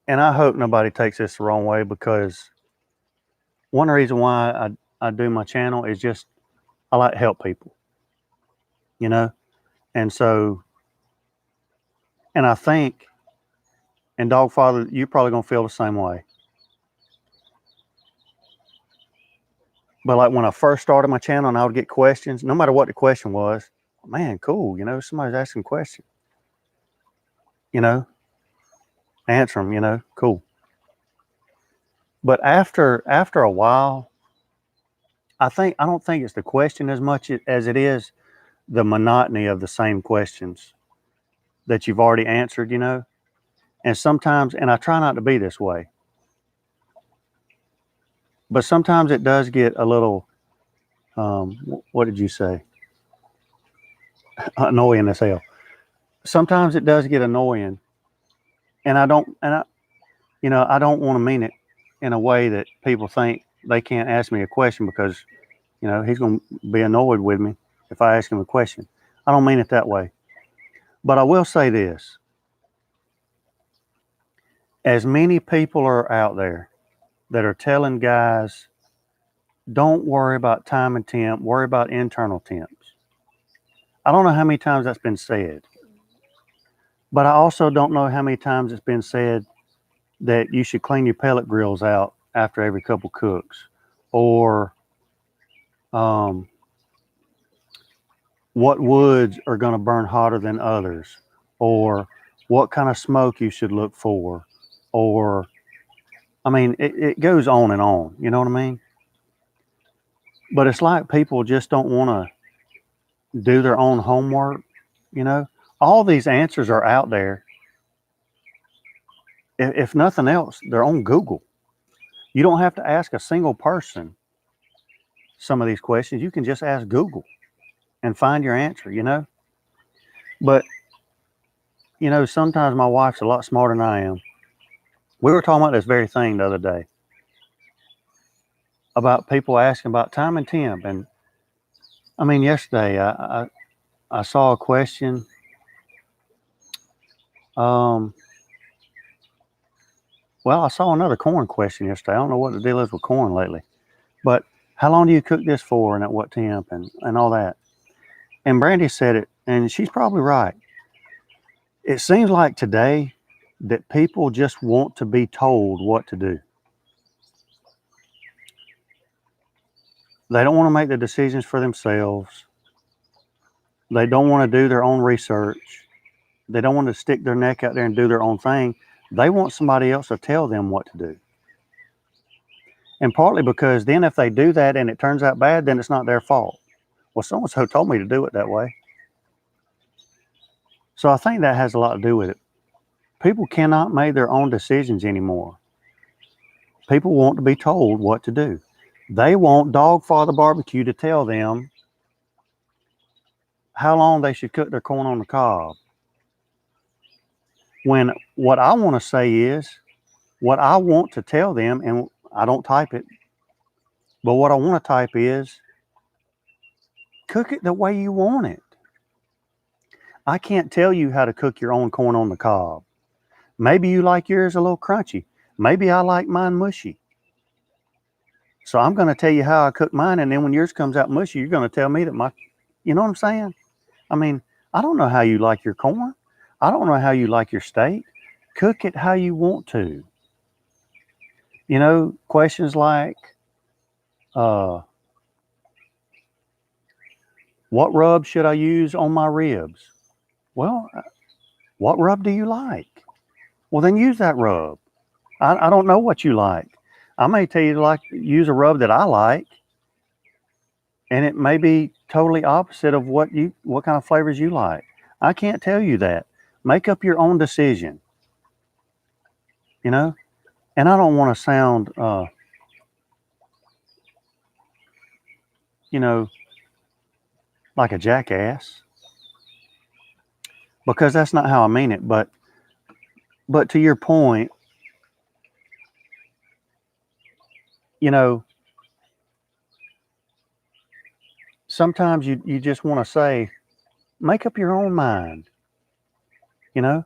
And I hope nobody takes this the wrong way, because one reason why I do my channel is just I like to help people, you know? And so, and I think, and Dogfather, you're probably going to feel the same way. But like when I first started my channel and I would get questions, no matter what the question was, man, cool, you know, somebody's asking a question, you know, answer them, you know, cool. But after a while, I don't think it's the question as much as it is the monotony of the same questions that you've already answered, you know. And sometimes, and I try not to be this way, but sometimes it does get a little, what did you say? Annoying as hell. Sometimes it does get annoying, and I don't want to mean it in a way that people think they can't ask me a question because, you know, he's going to be annoyed with me if I ask him a question. I don't mean it that way. But I will say this. As many people are out there that are telling guys, don't worry about time and temp, worry about internal temps. I don't know how many times that's been said. But I also don't know how many times it's been said that you should clean your pellet grills out after every couple cooks, or what woods are going to burn hotter than others, or what kind of smoke you should look for, or, I mean, it goes on and on, you know what I mean? But it's like people just don't want to do their own homework, you know? All these answers are out there. If nothing else, they're on Google. You don't have to ask a single person some of these questions. You can just ask Google and find your answer, you know? But, you know, sometimes my wife's a lot smarter than I am. We were talking about this very thing the other day about people asking about time and temp. And I mean, yesterday I saw a question. Well, I saw another corn question yesterday. I don't know what the deal is with corn lately, but how long do you cook this for and at what temp and all that? And Brandy said it, and she's probably right. It seems like today that people just want to be told what to do. They don't want to make the decisions for themselves. They don't want to do their own research. They don't want to stick their neck out there and do their own thing. They want somebody else to tell them what to do. And partly because then if they do that and it turns out bad, then it's not their fault. Well, so-and-so told me to do it that way. So I think that has a lot to do with it. People cannot make their own decisions anymore. People want to be told what to do. They want Dogfather Barbecue to tell them how long they should cook their corn on the cob. When what I want to say is, what I want to tell them, and I don't type it, but what I want to type is, cook it the way you want it. I can't tell you how to cook your own corn on the cob. Maybe you like yours a little crunchy. Maybe I like mine mushy. So I'm going to tell you how I cook mine, and then when yours comes out mushy, you're going to tell me that my, you know what I'm saying? I mean, I don't know how you like your corn. I don't know how you like your steak. Cook it how you want to. You know, questions like, what rub should I use on my ribs? Well, what rub do you like? Well, then use that rub. I don't know what you like. I may tell you to use a rub that I like, and it may be totally opposite of what kind of flavors you like. I can't tell you that. Make up your own decision. You know, and I don't want to sound, you know, like a jackass, because that's not how I mean it. But to your point, you know, sometimes you just want to say, make up your own mind, you know,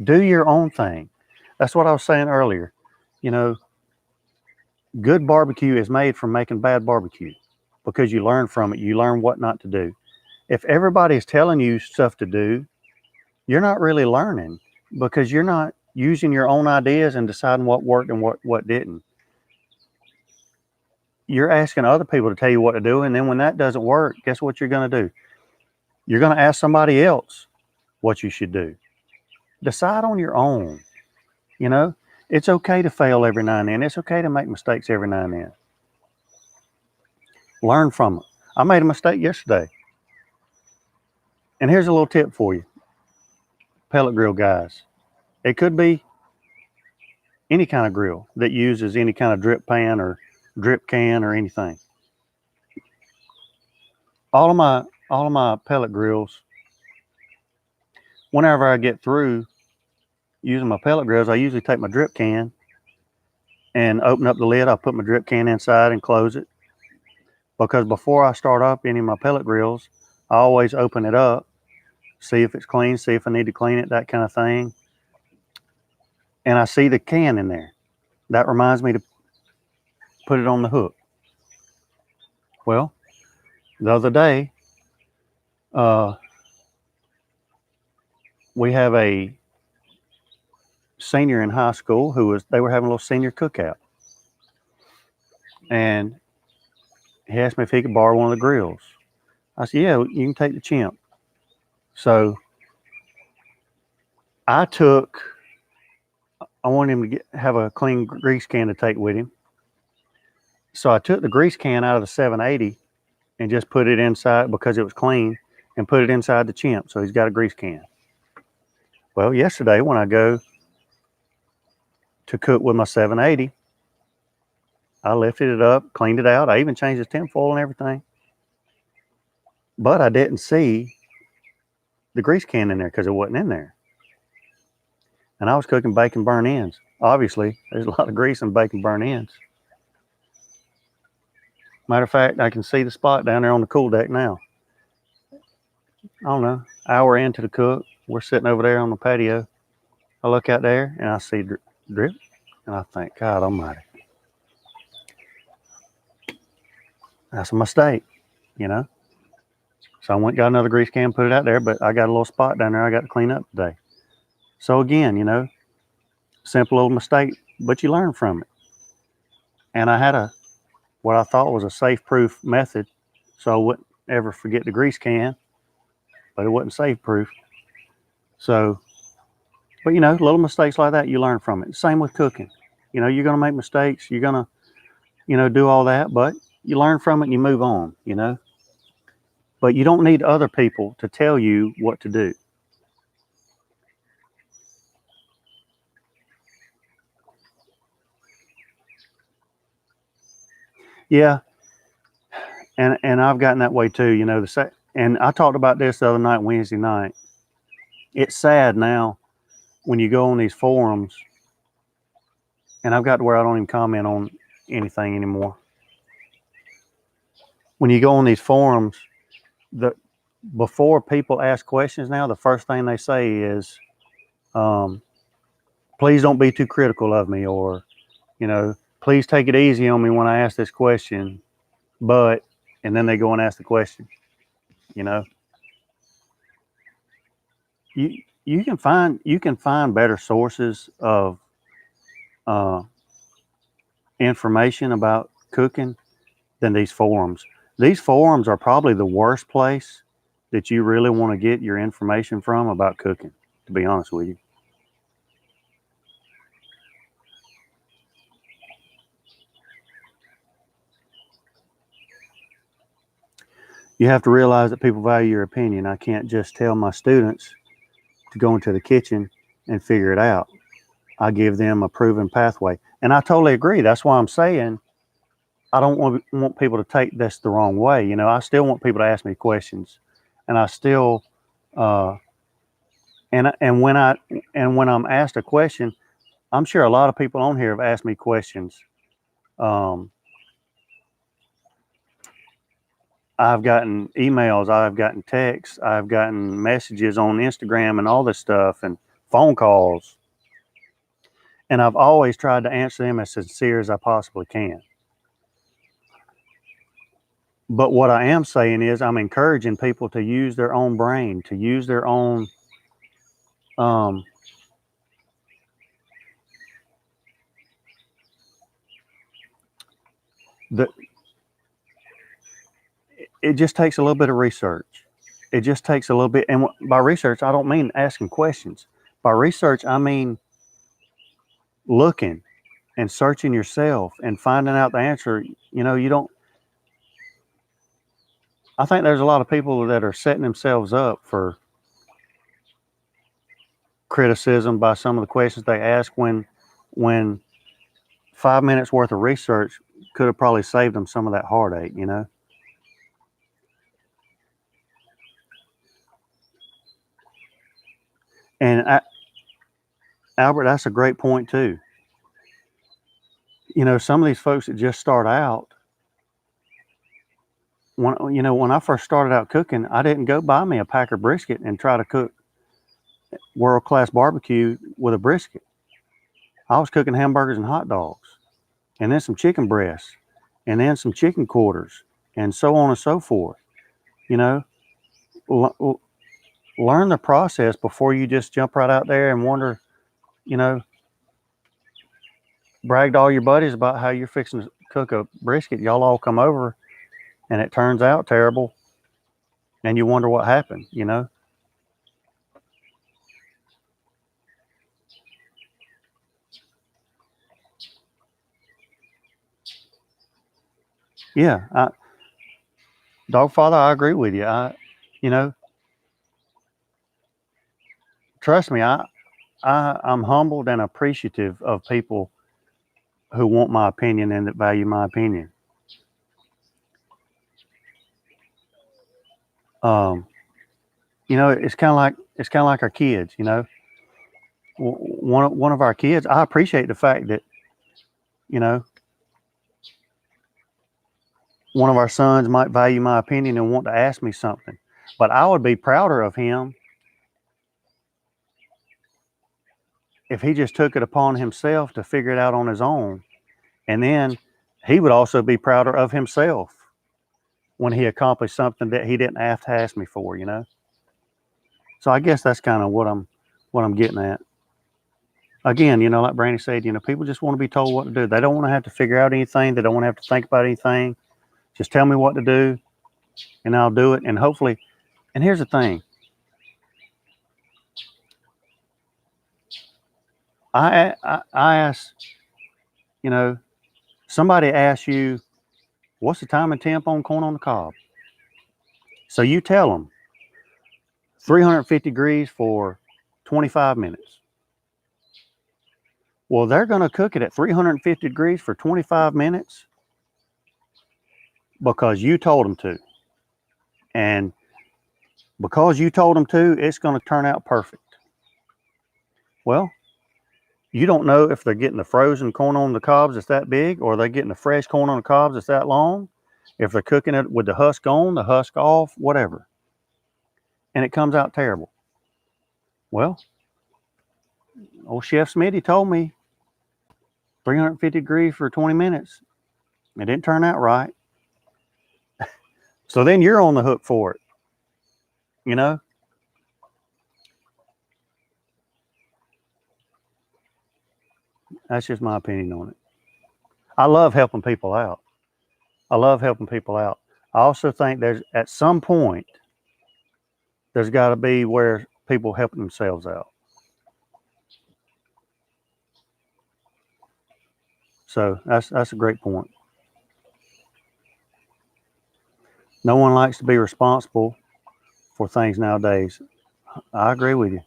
do your own thing. That's what I was saying earlier. You know, Good barbecue is made from making bad barbecue because you learn from it. You learn what not to do. If everybody's telling you stuff to do, you're not really learning because you're not using your own ideas and deciding what worked and what didn't. You're asking other people to tell you what to do, and then when that doesn't work, guess what you're going to do? You're going to ask somebody else what you should do. Decide on your own. You know, it's okay to fail every now and then. It's okay to make mistakes every now and then. Learn from it. I made a mistake yesterday. And here's a little tip for you, pellet grill guys. It could be any kind of grill that uses any kind of drip pan or drip can or anything. All of my pellet grills, whenever I get through using my pellet grills, I usually take my drip can and open up the lid. I put my drip can inside and close it, because before I start up any of my pellet grills, I always open it up, see if it's clean, see if I need to clean it, that kind of thing. And I see the can in there. That reminds me to put it on the hook. Well, the other day, we have a senior in high school they were having a little senior cookout. And he asked me if he could borrow one of the grills. I said, yeah, you can take the Chimp. So I wanted him to have a clean grease can to take with him. So I took the grease can out of the 780 and just put it inside, because it was clean, and put it inside the Chimp. So he's got a grease can. Well, yesterday when I go to cook with my 780, I lifted it up, cleaned it out. I even changed the tinfoil and everything. But I didn't see the grease can in there because it wasn't in there. And I was cooking bacon burnt ends. Obviously, there's a lot of grease in bacon burnt ends. Matter of fact, I can see the spot down there on the cool deck now. I don't know, hour into the cook, we're sitting over there on the patio. I look out there and I see drip, and I think, God almighty, that's a mistake, you know? So I went and got another grease can, put it out there, but I got a little spot down there I got to clean up today. So again, you know, simple little mistake, but you learn from it. And I had what I thought was a safe proof method, so I wouldn't ever forget the grease can, but it wasn't safe proof. So, but you know, little mistakes like that, you learn from it. Same with cooking. You know, you're going to make mistakes. You're going to, you know, do all that, but you learn from it and you move on, you know. But you don't need other people to tell you what to do. Yeah, and I've gotten that way too, you know. And I talked about this the other night, Wednesday night. It's sad now when you go on these forums, and I've got to where I don't even comment on anything anymore. When you go on these forums, before people ask questions now, the first thing they say is, please don't be too critical of me, or, you know, please take it easy on me when I ask this question, but, and then they go and ask the question, you know. You can find better sources of information about cooking than these forums. These forums are probably the worst place that you really want to get your information from about cooking, to be honest with you. You have to realize that people value your opinion. I can't just tell my students to go into the kitchen and figure it out. I give them a proven pathway. And I totally agree. That's why I'm saying I don't want people to take this the wrong way. You know, I still want people to ask me questions, and I still, and when I'm asked a question, I'm sure a lot of people on here have asked me questions. I've gotten emails, I've gotten texts, I've gotten messages on Instagram and all this stuff, and phone calls. And I've always tried to answer them as sincere as I possibly can. But what I am saying is I'm encouraging people to use their own brain, to use their own it just takes a little bit of research. It just takes a little bit. And by research, I don't mean asking questions. By research, I mean looking and searching yourself and finding out the answer. You know, you don't, I think there's a lot of people that are setting themselves up for criticism by some of the questions they ask when 5 minutes worth of research could have probably saved them some of that heartache, you know? And Albert, that's a great point too. You know, some of these folks that just start out, when I first started out cooking, I didn't go buy me a packer brisket and try to cook world-class barbecue with a brisket. I was cooking hamburgers and hot dogs, and then some chicken breasts, and then some chicken quarters, and so on and so forth. You know, learn the process before you just jump right out there and wonder, you know, brag to all your buddies about how you're fixing to cook a brisket. Y'all all come over and it turns out terrible and you wonder what happened, you know? Yeah, Dog Father, I agree with you. You know, trust me, I'm humbled and appreciative of people who want my opinion and that value my opinion. You know, it's kind of like our kids. You know, one of our kids. I appreciate the fact that, you know, one of our sons might value my opinion and want to ask me something, but I would be prouder of him if he just took it upon himself to figure it out on his own, and then he would also be prouder of himself when he accomplished something that he didn't have to ask me for. You know. So I guess that's kind of what I'm getting at. Again, you know, like Brandy said, you know, people just want to be told what to do. They don't want to have to figure out anything. They don't want to have to think about anything. Just tell me what to do, and I'll do it. And hopefully, and here's the thing. I ask, you know, somebody asks you, what's the time and temp on corn on the cob? So you tell them 350 degrees for 25 minutes. Well, they're going to cook it at 350 degrees for 25 minutes because you told them to. And because you told them to, it's going to turn out perfect. Well, you don't know if they're getting the frozen corn on the cobs that's that big, or they're getting the fresh corn on the cobs that's that long, if they're cooking it with the husk on, the husk off, whatever. And it comes out terrible. Well, old Chef Smitty told me 350 degrees for 20 minutes. It didn't turn out right. So then you're on the hook for it, you know? That's just my opinion on it. I love helping people out. I also think there's, at some point, there's got to be where people helping themselves out. So that's a great point. No one likes to be responsible for things nowadays. I agree with you.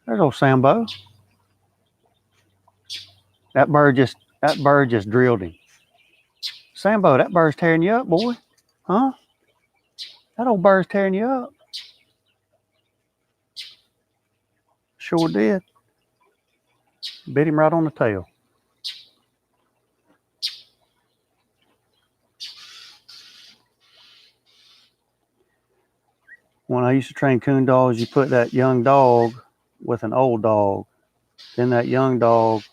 There's old Sambo. That bird just drilled him. Sambo, that bird's tearing you up, boy. Huh? That old bird's tearing you up. Sure did. Bit him right on the tail. when I used to train coon dogs, you put that young dog with an old dog. Then that young dog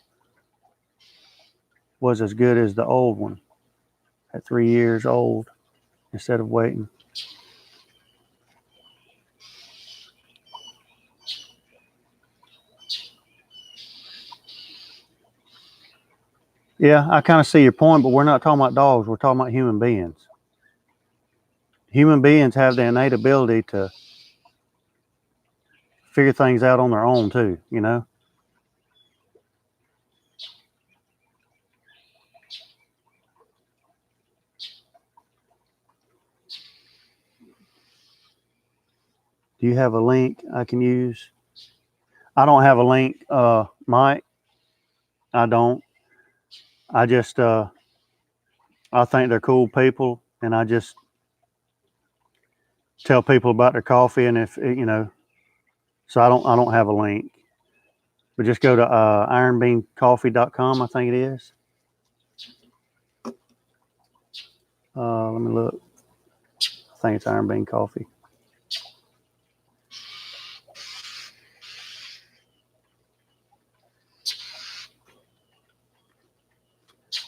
was as good as the old one at 3 years old instead of waiting. Yeah, I kind of see your point, but we're not talking about dogs. We're talking about human beings. Human beings have the innate ability to figure things out on their own too, you know? Do you have a link I can use? I don't have a link, Mike. I don't. I just, I think they're cool people, and I just tell people about their coffee, and if you know, so I don't have a link. But just go to ironbeancoffee.com, I think it is. Let me look. I think it's Iron Bean Coffee.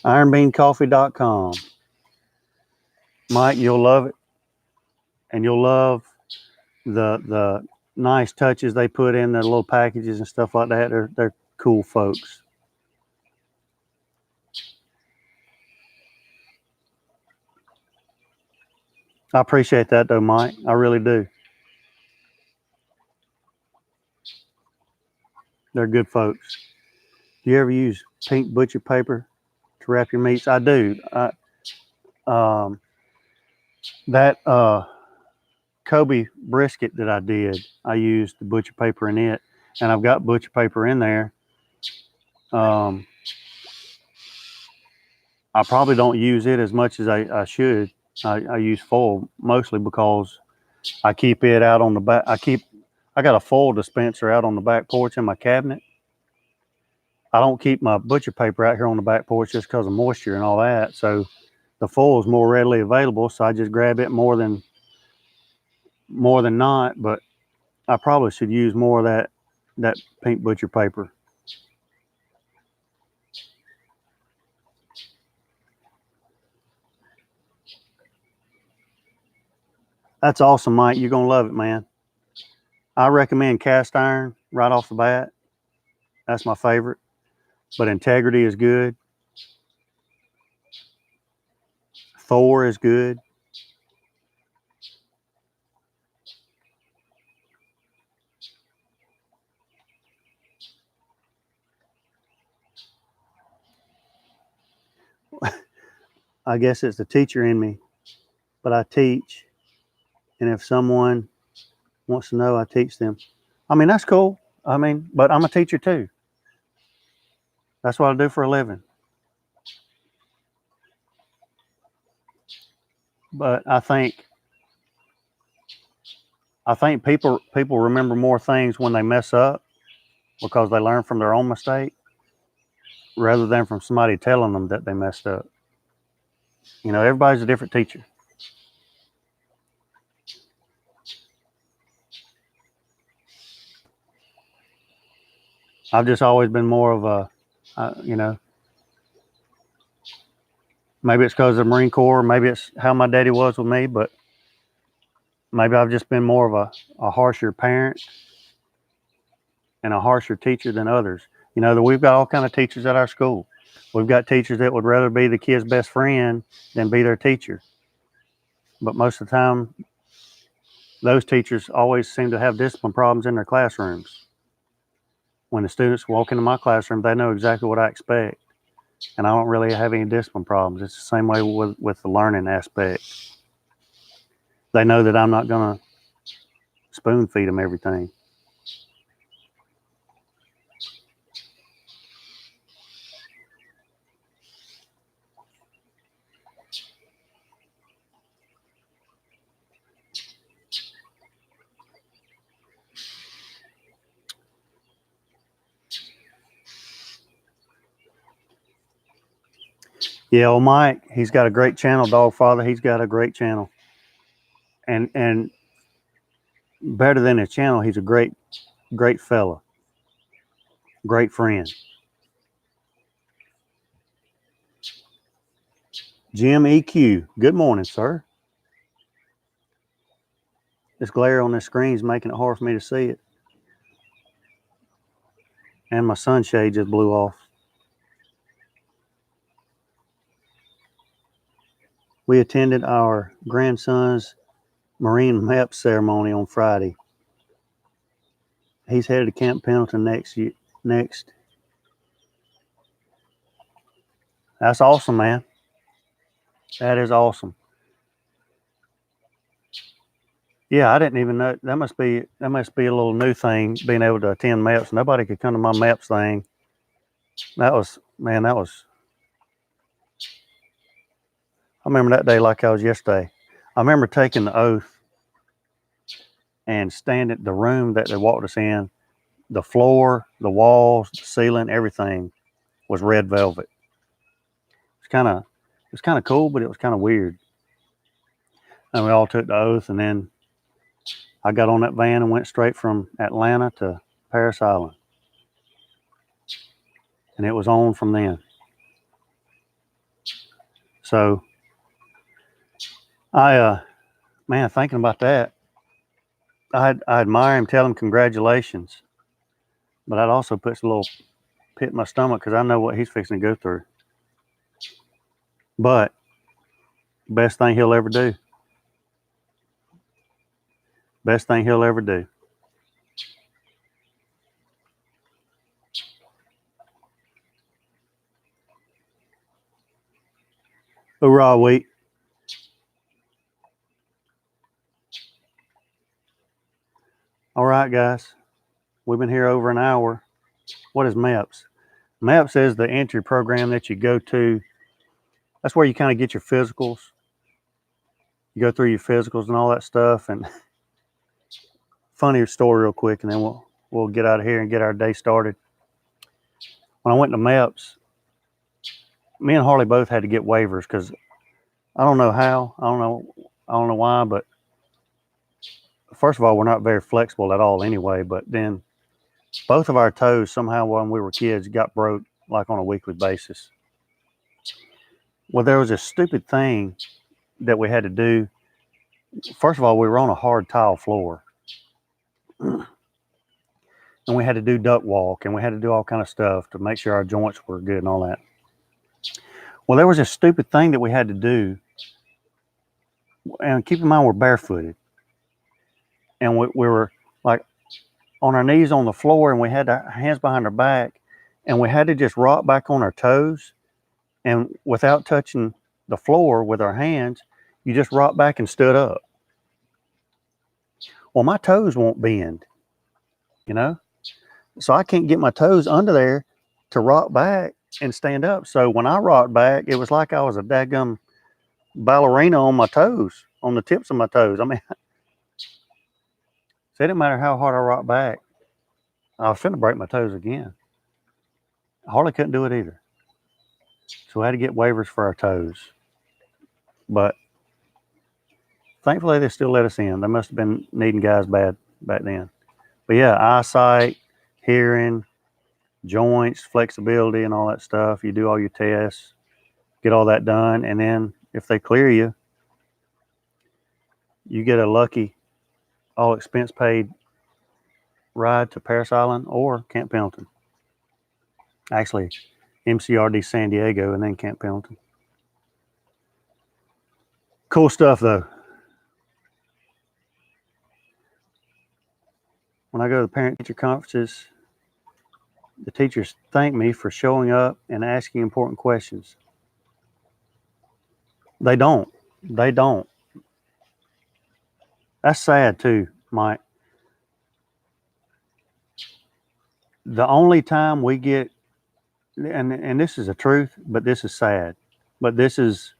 ironbeancoffee.com. Mike, you'll love it, and you'll love the nice touches they put in their little packages and stuff like that. They're cool folks. I appreciate that though, Mike. I really do. They're good folks. Do you ever use pink butcher paper to wrap your meats? I do. That Kobe brisket that I did, I used the butcher paper in it, and I've got butcher paper in there. I probably don't use it as much as I should. I use foil mostly because I keep it out on the back. I got a foil dispenser out on the back porch in my cabinet. I don't keep my butcher paper out here on the back porch just because of moisture and all that. So the foil is more readily available. So I just grab it more than not. But I probably should use more of that pink butcher paper. That's awesome, Mike. You're gonna love it, man. I recommend cast iron right off the bat. That's my favorite. But integrity is good. Thor is good. I guess it's the teacher in me, but I teach. And if someone wants to know, I teach them. I mean, that's cool. I mean, but I'm a teacher too. That's what I do for a living. But I think people remember more things when they mess up because they learn from their own mistake rather than from somebody telling them that they messed up. You know, everybody's a different teacher. I've just always been more of you know, maybe it's because of the Marine Corps, maybe it's how my daddy was with me, but maybe I've just been more of a harsher parent and a harsher teacher than others. You know, that we've got all kind of teachers at our school. We've got teachers that would rather be the kid's best friend than be their teacher. But most of the time, those teachers always seem to have discipline problems in their classrooms. When the students walk into my classroom, they know exactly what I expect. And I don't really have any discipline problems. It's the same way with the learning aspect. They know that I'm not going to spoon feed them everything. Yeah, well, Mike, he's got a great channel, Dog Father. He's got a great channel. And better than his channel, he's a great fella, great friend. Jim EQ, good morning, sir. This glare on this screen is making it hard for me to see it. And my sunshade just blew off. We attended our grandson's Marine MEP ceremony on Friday. He's headed to Camp Pendleton next. That's awesome, man. That is awesome. Yeah, I didn't even know that must be a little new thing, being able to attend MEPS. Nobody could come to my MEPS thing. That was I remember that day like I was yesterday. I remember taking the oath and standing the room that they walked us in, the floor, the walls, the ceiling, everything was red velvet. It was kind of cool, but it was kind of weird. And we all took the oath, and then I got on that van and went straight from Atlanta to Parris Island. And it was on from then. So man, thinking about that, I admire him, tell him congratulations. But I'd also put a little pit in my stomach because I know what he's fixing to go through. But best thing he'll ever do. Best thing he'll ever do. Hoorah, Wheat. All right, guys. We've been here over an hour. What is MEPS? MEPS is the entry program that you go to. That's where you kind of get your physicals. You go through your physicals and all that stuff. And funny story real quick, and then we'll get out of here and get our day started. When I went to MEPS, me and Harley both had to get waivers because I don't know how. I don't know why, but first of all, we're not very flexible at all anyway. But then both of our toes somehow when we were kids got broke like on a weekly basis. Well, there was a stupid thing that we had to do. First of all, we were on a hard tile floor. And we had to do duct walk, and we had to do all kind of stuff to make sure our joints were good and all that. Well, there was a stupid thing that we had to do. And keep in mind, we're barefooted. And we were like on our knees on the floor, and we had our hands behind our back, and we had to just rock back on our toes. And without touching the floor with our hands, you just rock back and stood up. Well, my toes won't bend, you know? So I can't get my toes under there to rock back and stand up. So when I rocked back, it was like I was a daggum ballerina on my toes, on the tips of my toes. I mean, so it didn't matter how hard I rocked back. I was finna break my toes again. Harley couldn't do it either. So we had to get waivers for our toes. But thankfully, they still let us in. They must have been needing guys bad back then. But yeah, eyesight, hearing, joints, flexibility, and all that stuff. You do all your tests, get all that done, and then if they clear you, you get a lucky, all expense paid ride to Parris Island or Camp Pendleton. Actually, MCRD San Diego and then Camp Pendleton. Cool stuff, though. When I go to the parent-teacher conferences, the teachers thank me for showing up and asking important questions. They don't. That's sad too, Mike. The only time we get, and this is the truth, but this is sad, but this is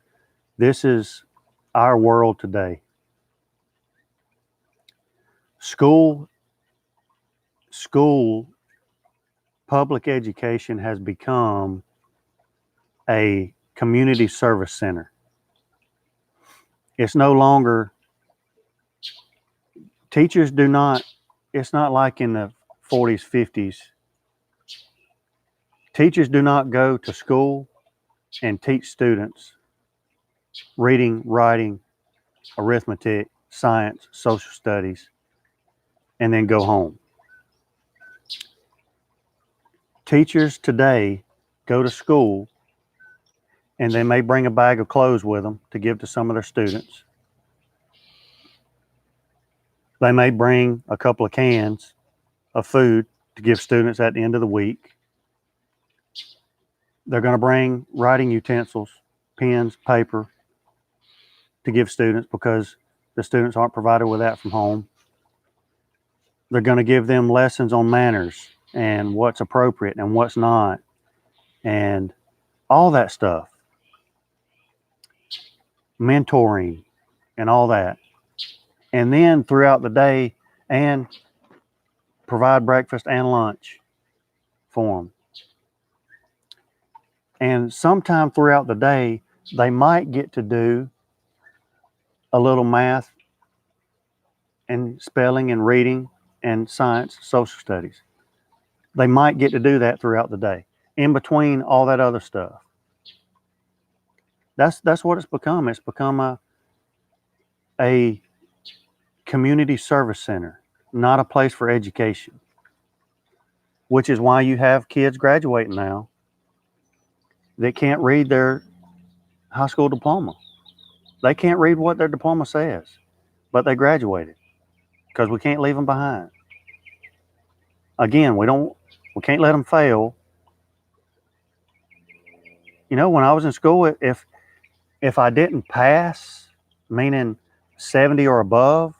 our world today. School, public education has become a community service center. It's no longer Teachers do not, it's not like in the 40s, 50s. Teachers do not go to school and teach students reading, writing, arithmetic, science, social studies, and then go home. Teachers today go to school and they may bring a bag of clothes with them to give to some of their students. They may bring a couple of cans of food to give students at the end of the week. They're going to bring writing utensils, pens, paper to give students because the students aren't provided with that from home. They're going to give them lessons on manners and what's appropriate and what's not, and all that stuff. Mentoring and all that. And then throughout the day, and provide breakfast and lunch for them. And sometime throughout the day, they might get to do a little math and spelling and reading and science, social studies. They might get to do that throughout the day, in between all that other stuff. That's what it's become. It's become a community service center, not a place for education, which is why you have kids graduating now that can't read their high school diploma. They can't read what their diploma says, but they graduated because we can't leave them behind. Again, we can't let them fail. You know, when I was in school, if I didn't pass, meaning 70 or above,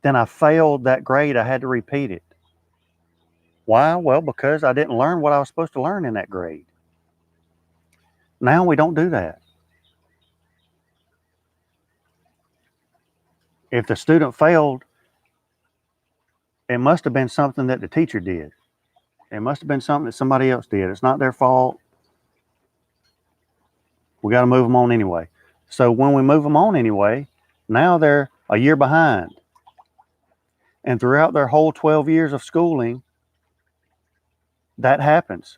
then I failed that grade. I had to repeat it. Why? Well, because I didn't learn what I was supposed to learn in that grade. Now we don't do that. If the student failed, it must have been something that the teacher did. It must have been something that somebody else did. It's not their fault. We got to move them on anyway. So when we move them on anyway, now they're a year behind. And throughout their whole 12 years of schooling, that happens.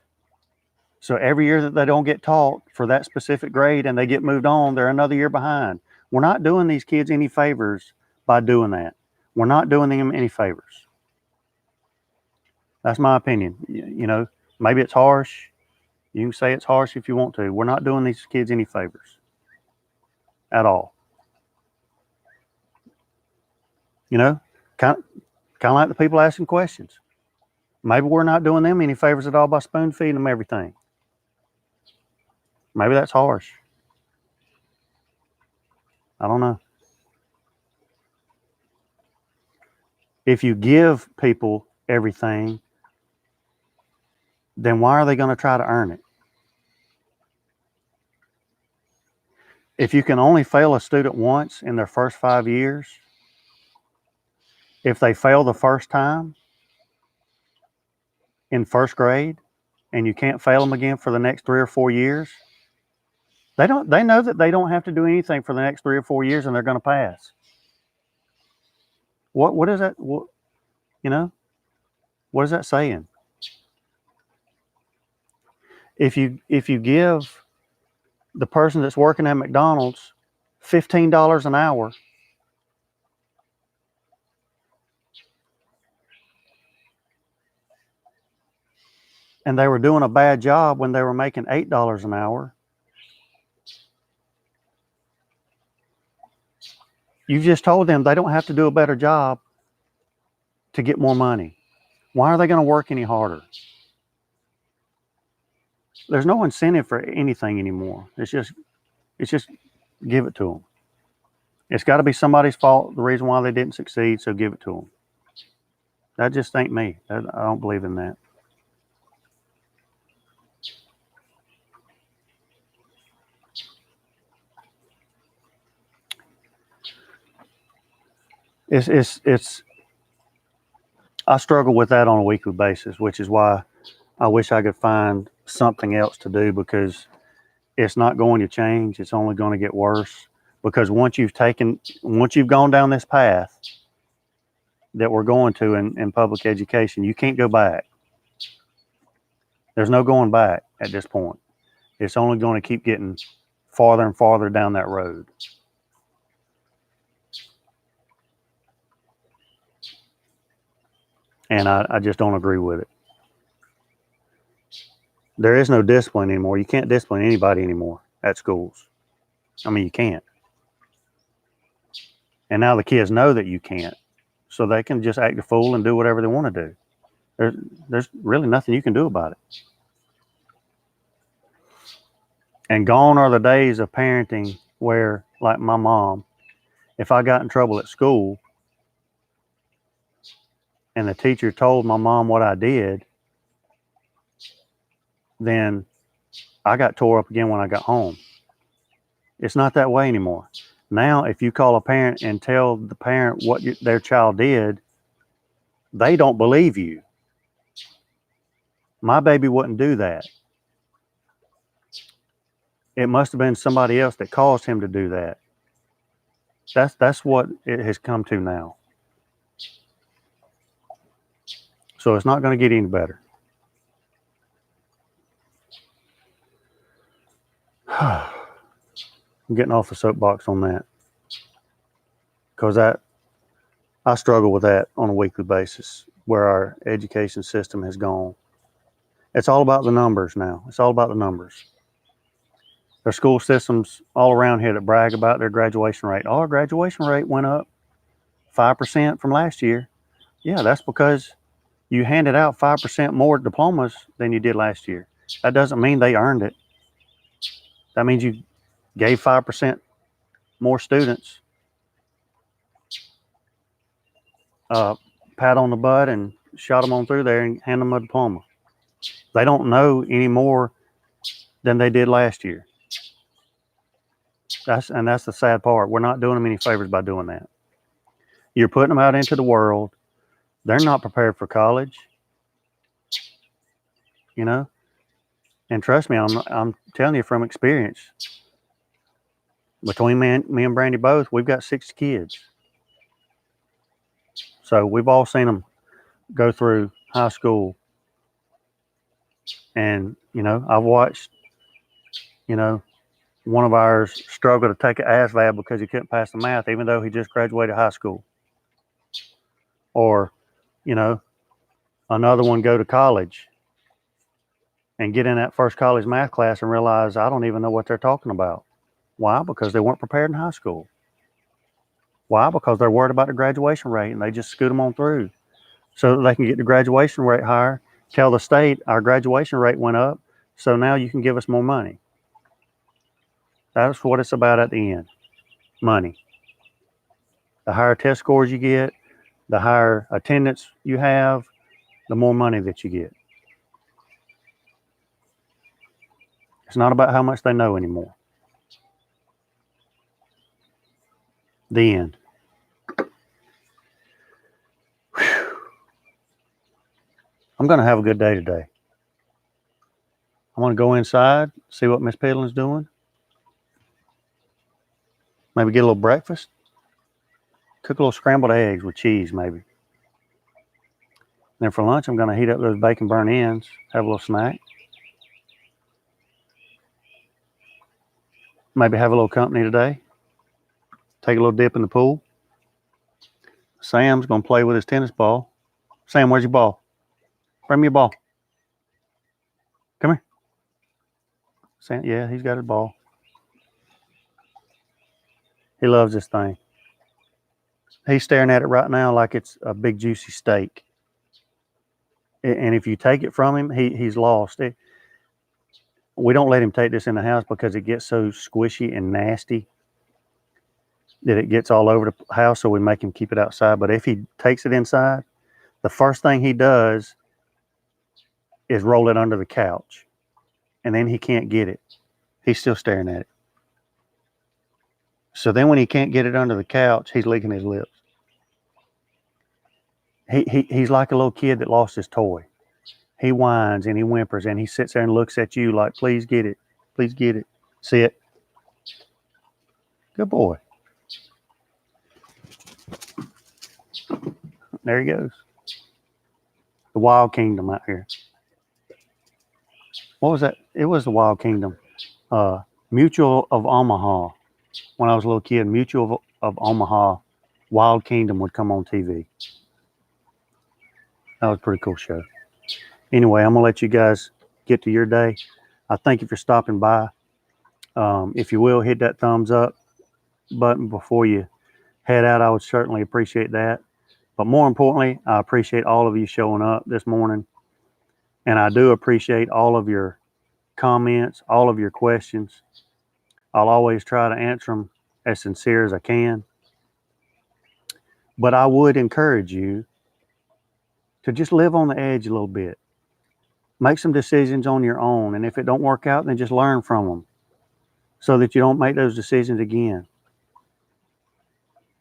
So every year that they don't get taught for that specific grade and they get moved on, they're another year behind. We're not doing these kids any favors by doing that. We're not doing them any favors. That's my opinion. You know, maybe it's harsh. You can say it's harsh if you want to. We're not doing these kids any favors at all. You know, kind of like the people asking questions. Maybe we're not doing them any favors at all by spoon feeding them everything. Maybe that's harsh. I don't know. If you give people everything, then why are they going to try to earn it? If you can only fail a student once in their first 5 years, if they fail the first time in first grade and you can't fail them again for the next 3 or 4 years, they know that they don't have to do anything for the next 3 or 4 years and they're going to pass. What is that? What is that saying? If you give the person that's working at McDonald's $15 an hour, and they were doing a bad job when they were making $8 an hour, you just told them they don't have to do a better job to get more money. Why are they going to work any harder? There's no incentive for anything anymore. It's just give it to them. It's got to be somebody's fault, the reason why they didn't succeed, so give it to them. That just ain't me. I don't believe in that. It's I struggle with that on a weekly basis, which is why I wish I could find something else to do, because it's not going to change. It's only going to get worse, because once you've gone down this path, that we're going to in public education. You can't go back. There's no going back at this point. It's only going to keep getting farther and farther down that road. And I just don't agree with it. There is no discipline anymore. You can't discipline anybody anymore at schools. I mean, you can't. And now the kids know that you can't. So they can just act a fool and do whatever they want to do. There's really nothing you can do about it. And gone are the days of parenting where, like my mom, if I got in trouble at school and the teacher told my mom what I did, then I got tore up again when I got home. It's not that way anymore. Now, if you call a parent and tell the parent what their child did, they don't believe you. My baby wouldn't do that. It must have been somebody else that caused him to do that. That's what it has come to now. So it's not going to get any better. I'm getting off the soapbox on that because I struggle with that on a weekly basis, where our education system has gone. It's all about the numbers now. It's all about the numbers. There's school systems all around here that brag about their graduation rate. Oh, our graduation rate went up 5% from last year. Yeah, that's because you handed out 5% more diplomas than you did last year. That doesn't mean they earned it. That means you gave 5% more students a pat on the butt and shot them on through there and hand them a diploma. They don't know any more than they did last year. That's the sad part. We're not doing them any favors by doing that. You're putting them out into the world. They're not prepared for college, you know. And trust me, I'm telling you from experience. Between me and Brandy both, we've got 6 kids. So we've all seen them go through high school. And, you know, I've watched, you know, one of ours struggle to take an ASVAB because he couldn't pass the math, even though he just graduated high school. Or, you know, another one go to college and get in that first college math class and realize I don't even know what they're talking about. Why? Because they weren't prepared in high school. Why? Because they're worried about the graduation rate and they just scoot them on through so that they can get the graduation rate higher. Tell the state our graduation rate went up, so now you can give us more money. That's what it's about at the end. Money. The higher test scores you get, the higher attendance you have, the more money that you get. It's not about how much they know anymore. The end. Whew. I'm going to have a good day today. I'm going to go inside, see what Miss Piddlin's doing. Maybe get a little breakfast. Cook a little scrambled eggs with cheese, maybe. And then for lunch, I'm going to heat up those bacon burnt ends, have a little snack. Maybe have a little company today. Take a little dip in the pool. Sam's going to play with his tennis ball. Sam, where's your ball? Bring me your ball. Come here. Sam, yeah, he's got his ball. He loves this thing. He's staring at it right now like it's a big juicy steak. And if you take it from him, he's lost it. We don't let him take this in the house because it gets so squishy and nasty that it gets all over the house, so we make him keep it outside. But if he takes it inside, the first thing he does is roll it under the couch. And then he can't get it. He's still staring at it. So then when he can't get it under the couch, he's licking his lips. He's like a little kid that lost his toy. He whines and he whimpers and he sits there and looks at you like, please get it. Please get it. Sit. Good boy. There he goes. The Wild Kingdom out here. What was that? It was the Wild Kingdom. Mutual of Omaha. When I was a little kid, Mutual of Omaha, Wild Kingdom would come on TV. That was a pretty cool show. Anyway, I'm going to let you guys get to your day. I thank you for stopping by. If you will, hit that thumbs up button before you head out. I would certainly appreciate that. But more importantly, I appreciate all of you showing up this morning. And I do appreciate all of your comments, all of your questions. I'll always try to answer them as sincere as I can. But I would encourage you to just live on the edge a little bit. Make some decisions on your own. And if it don't work out, then just learn from them so that you don't make those decisions again.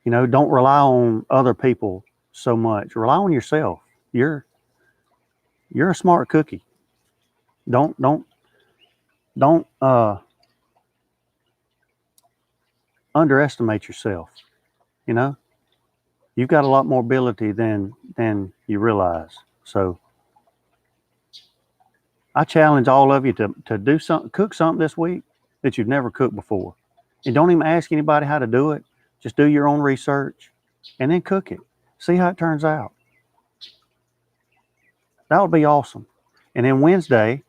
You know, don't rely on other people so much. Rely on yourself. You're a smart cookie. Don't underestimate yourself. You know, you've got a lot more ability than you realize. So I challenge all of you to do something, cook something this week that you've never cooked before. And don't even ask anybody how to do it. Just do your own research and then cook it. See how it turns out. That would be awesome. And then Wednesday,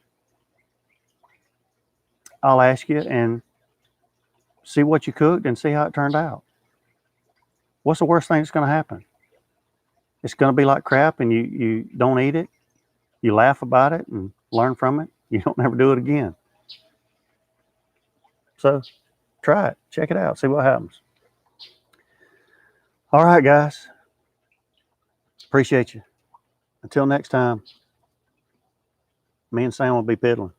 I'll ask you and see what you cooked and see how it turned out. What's the worst thing that's going to happen? It's going to be like crap and you don't eat it. You laugh about it and learn from it. You don't never do it again. So try it. Check it out. See what happens. All right, guys. Appreciate you. Until next time, me and Sam will be piddling.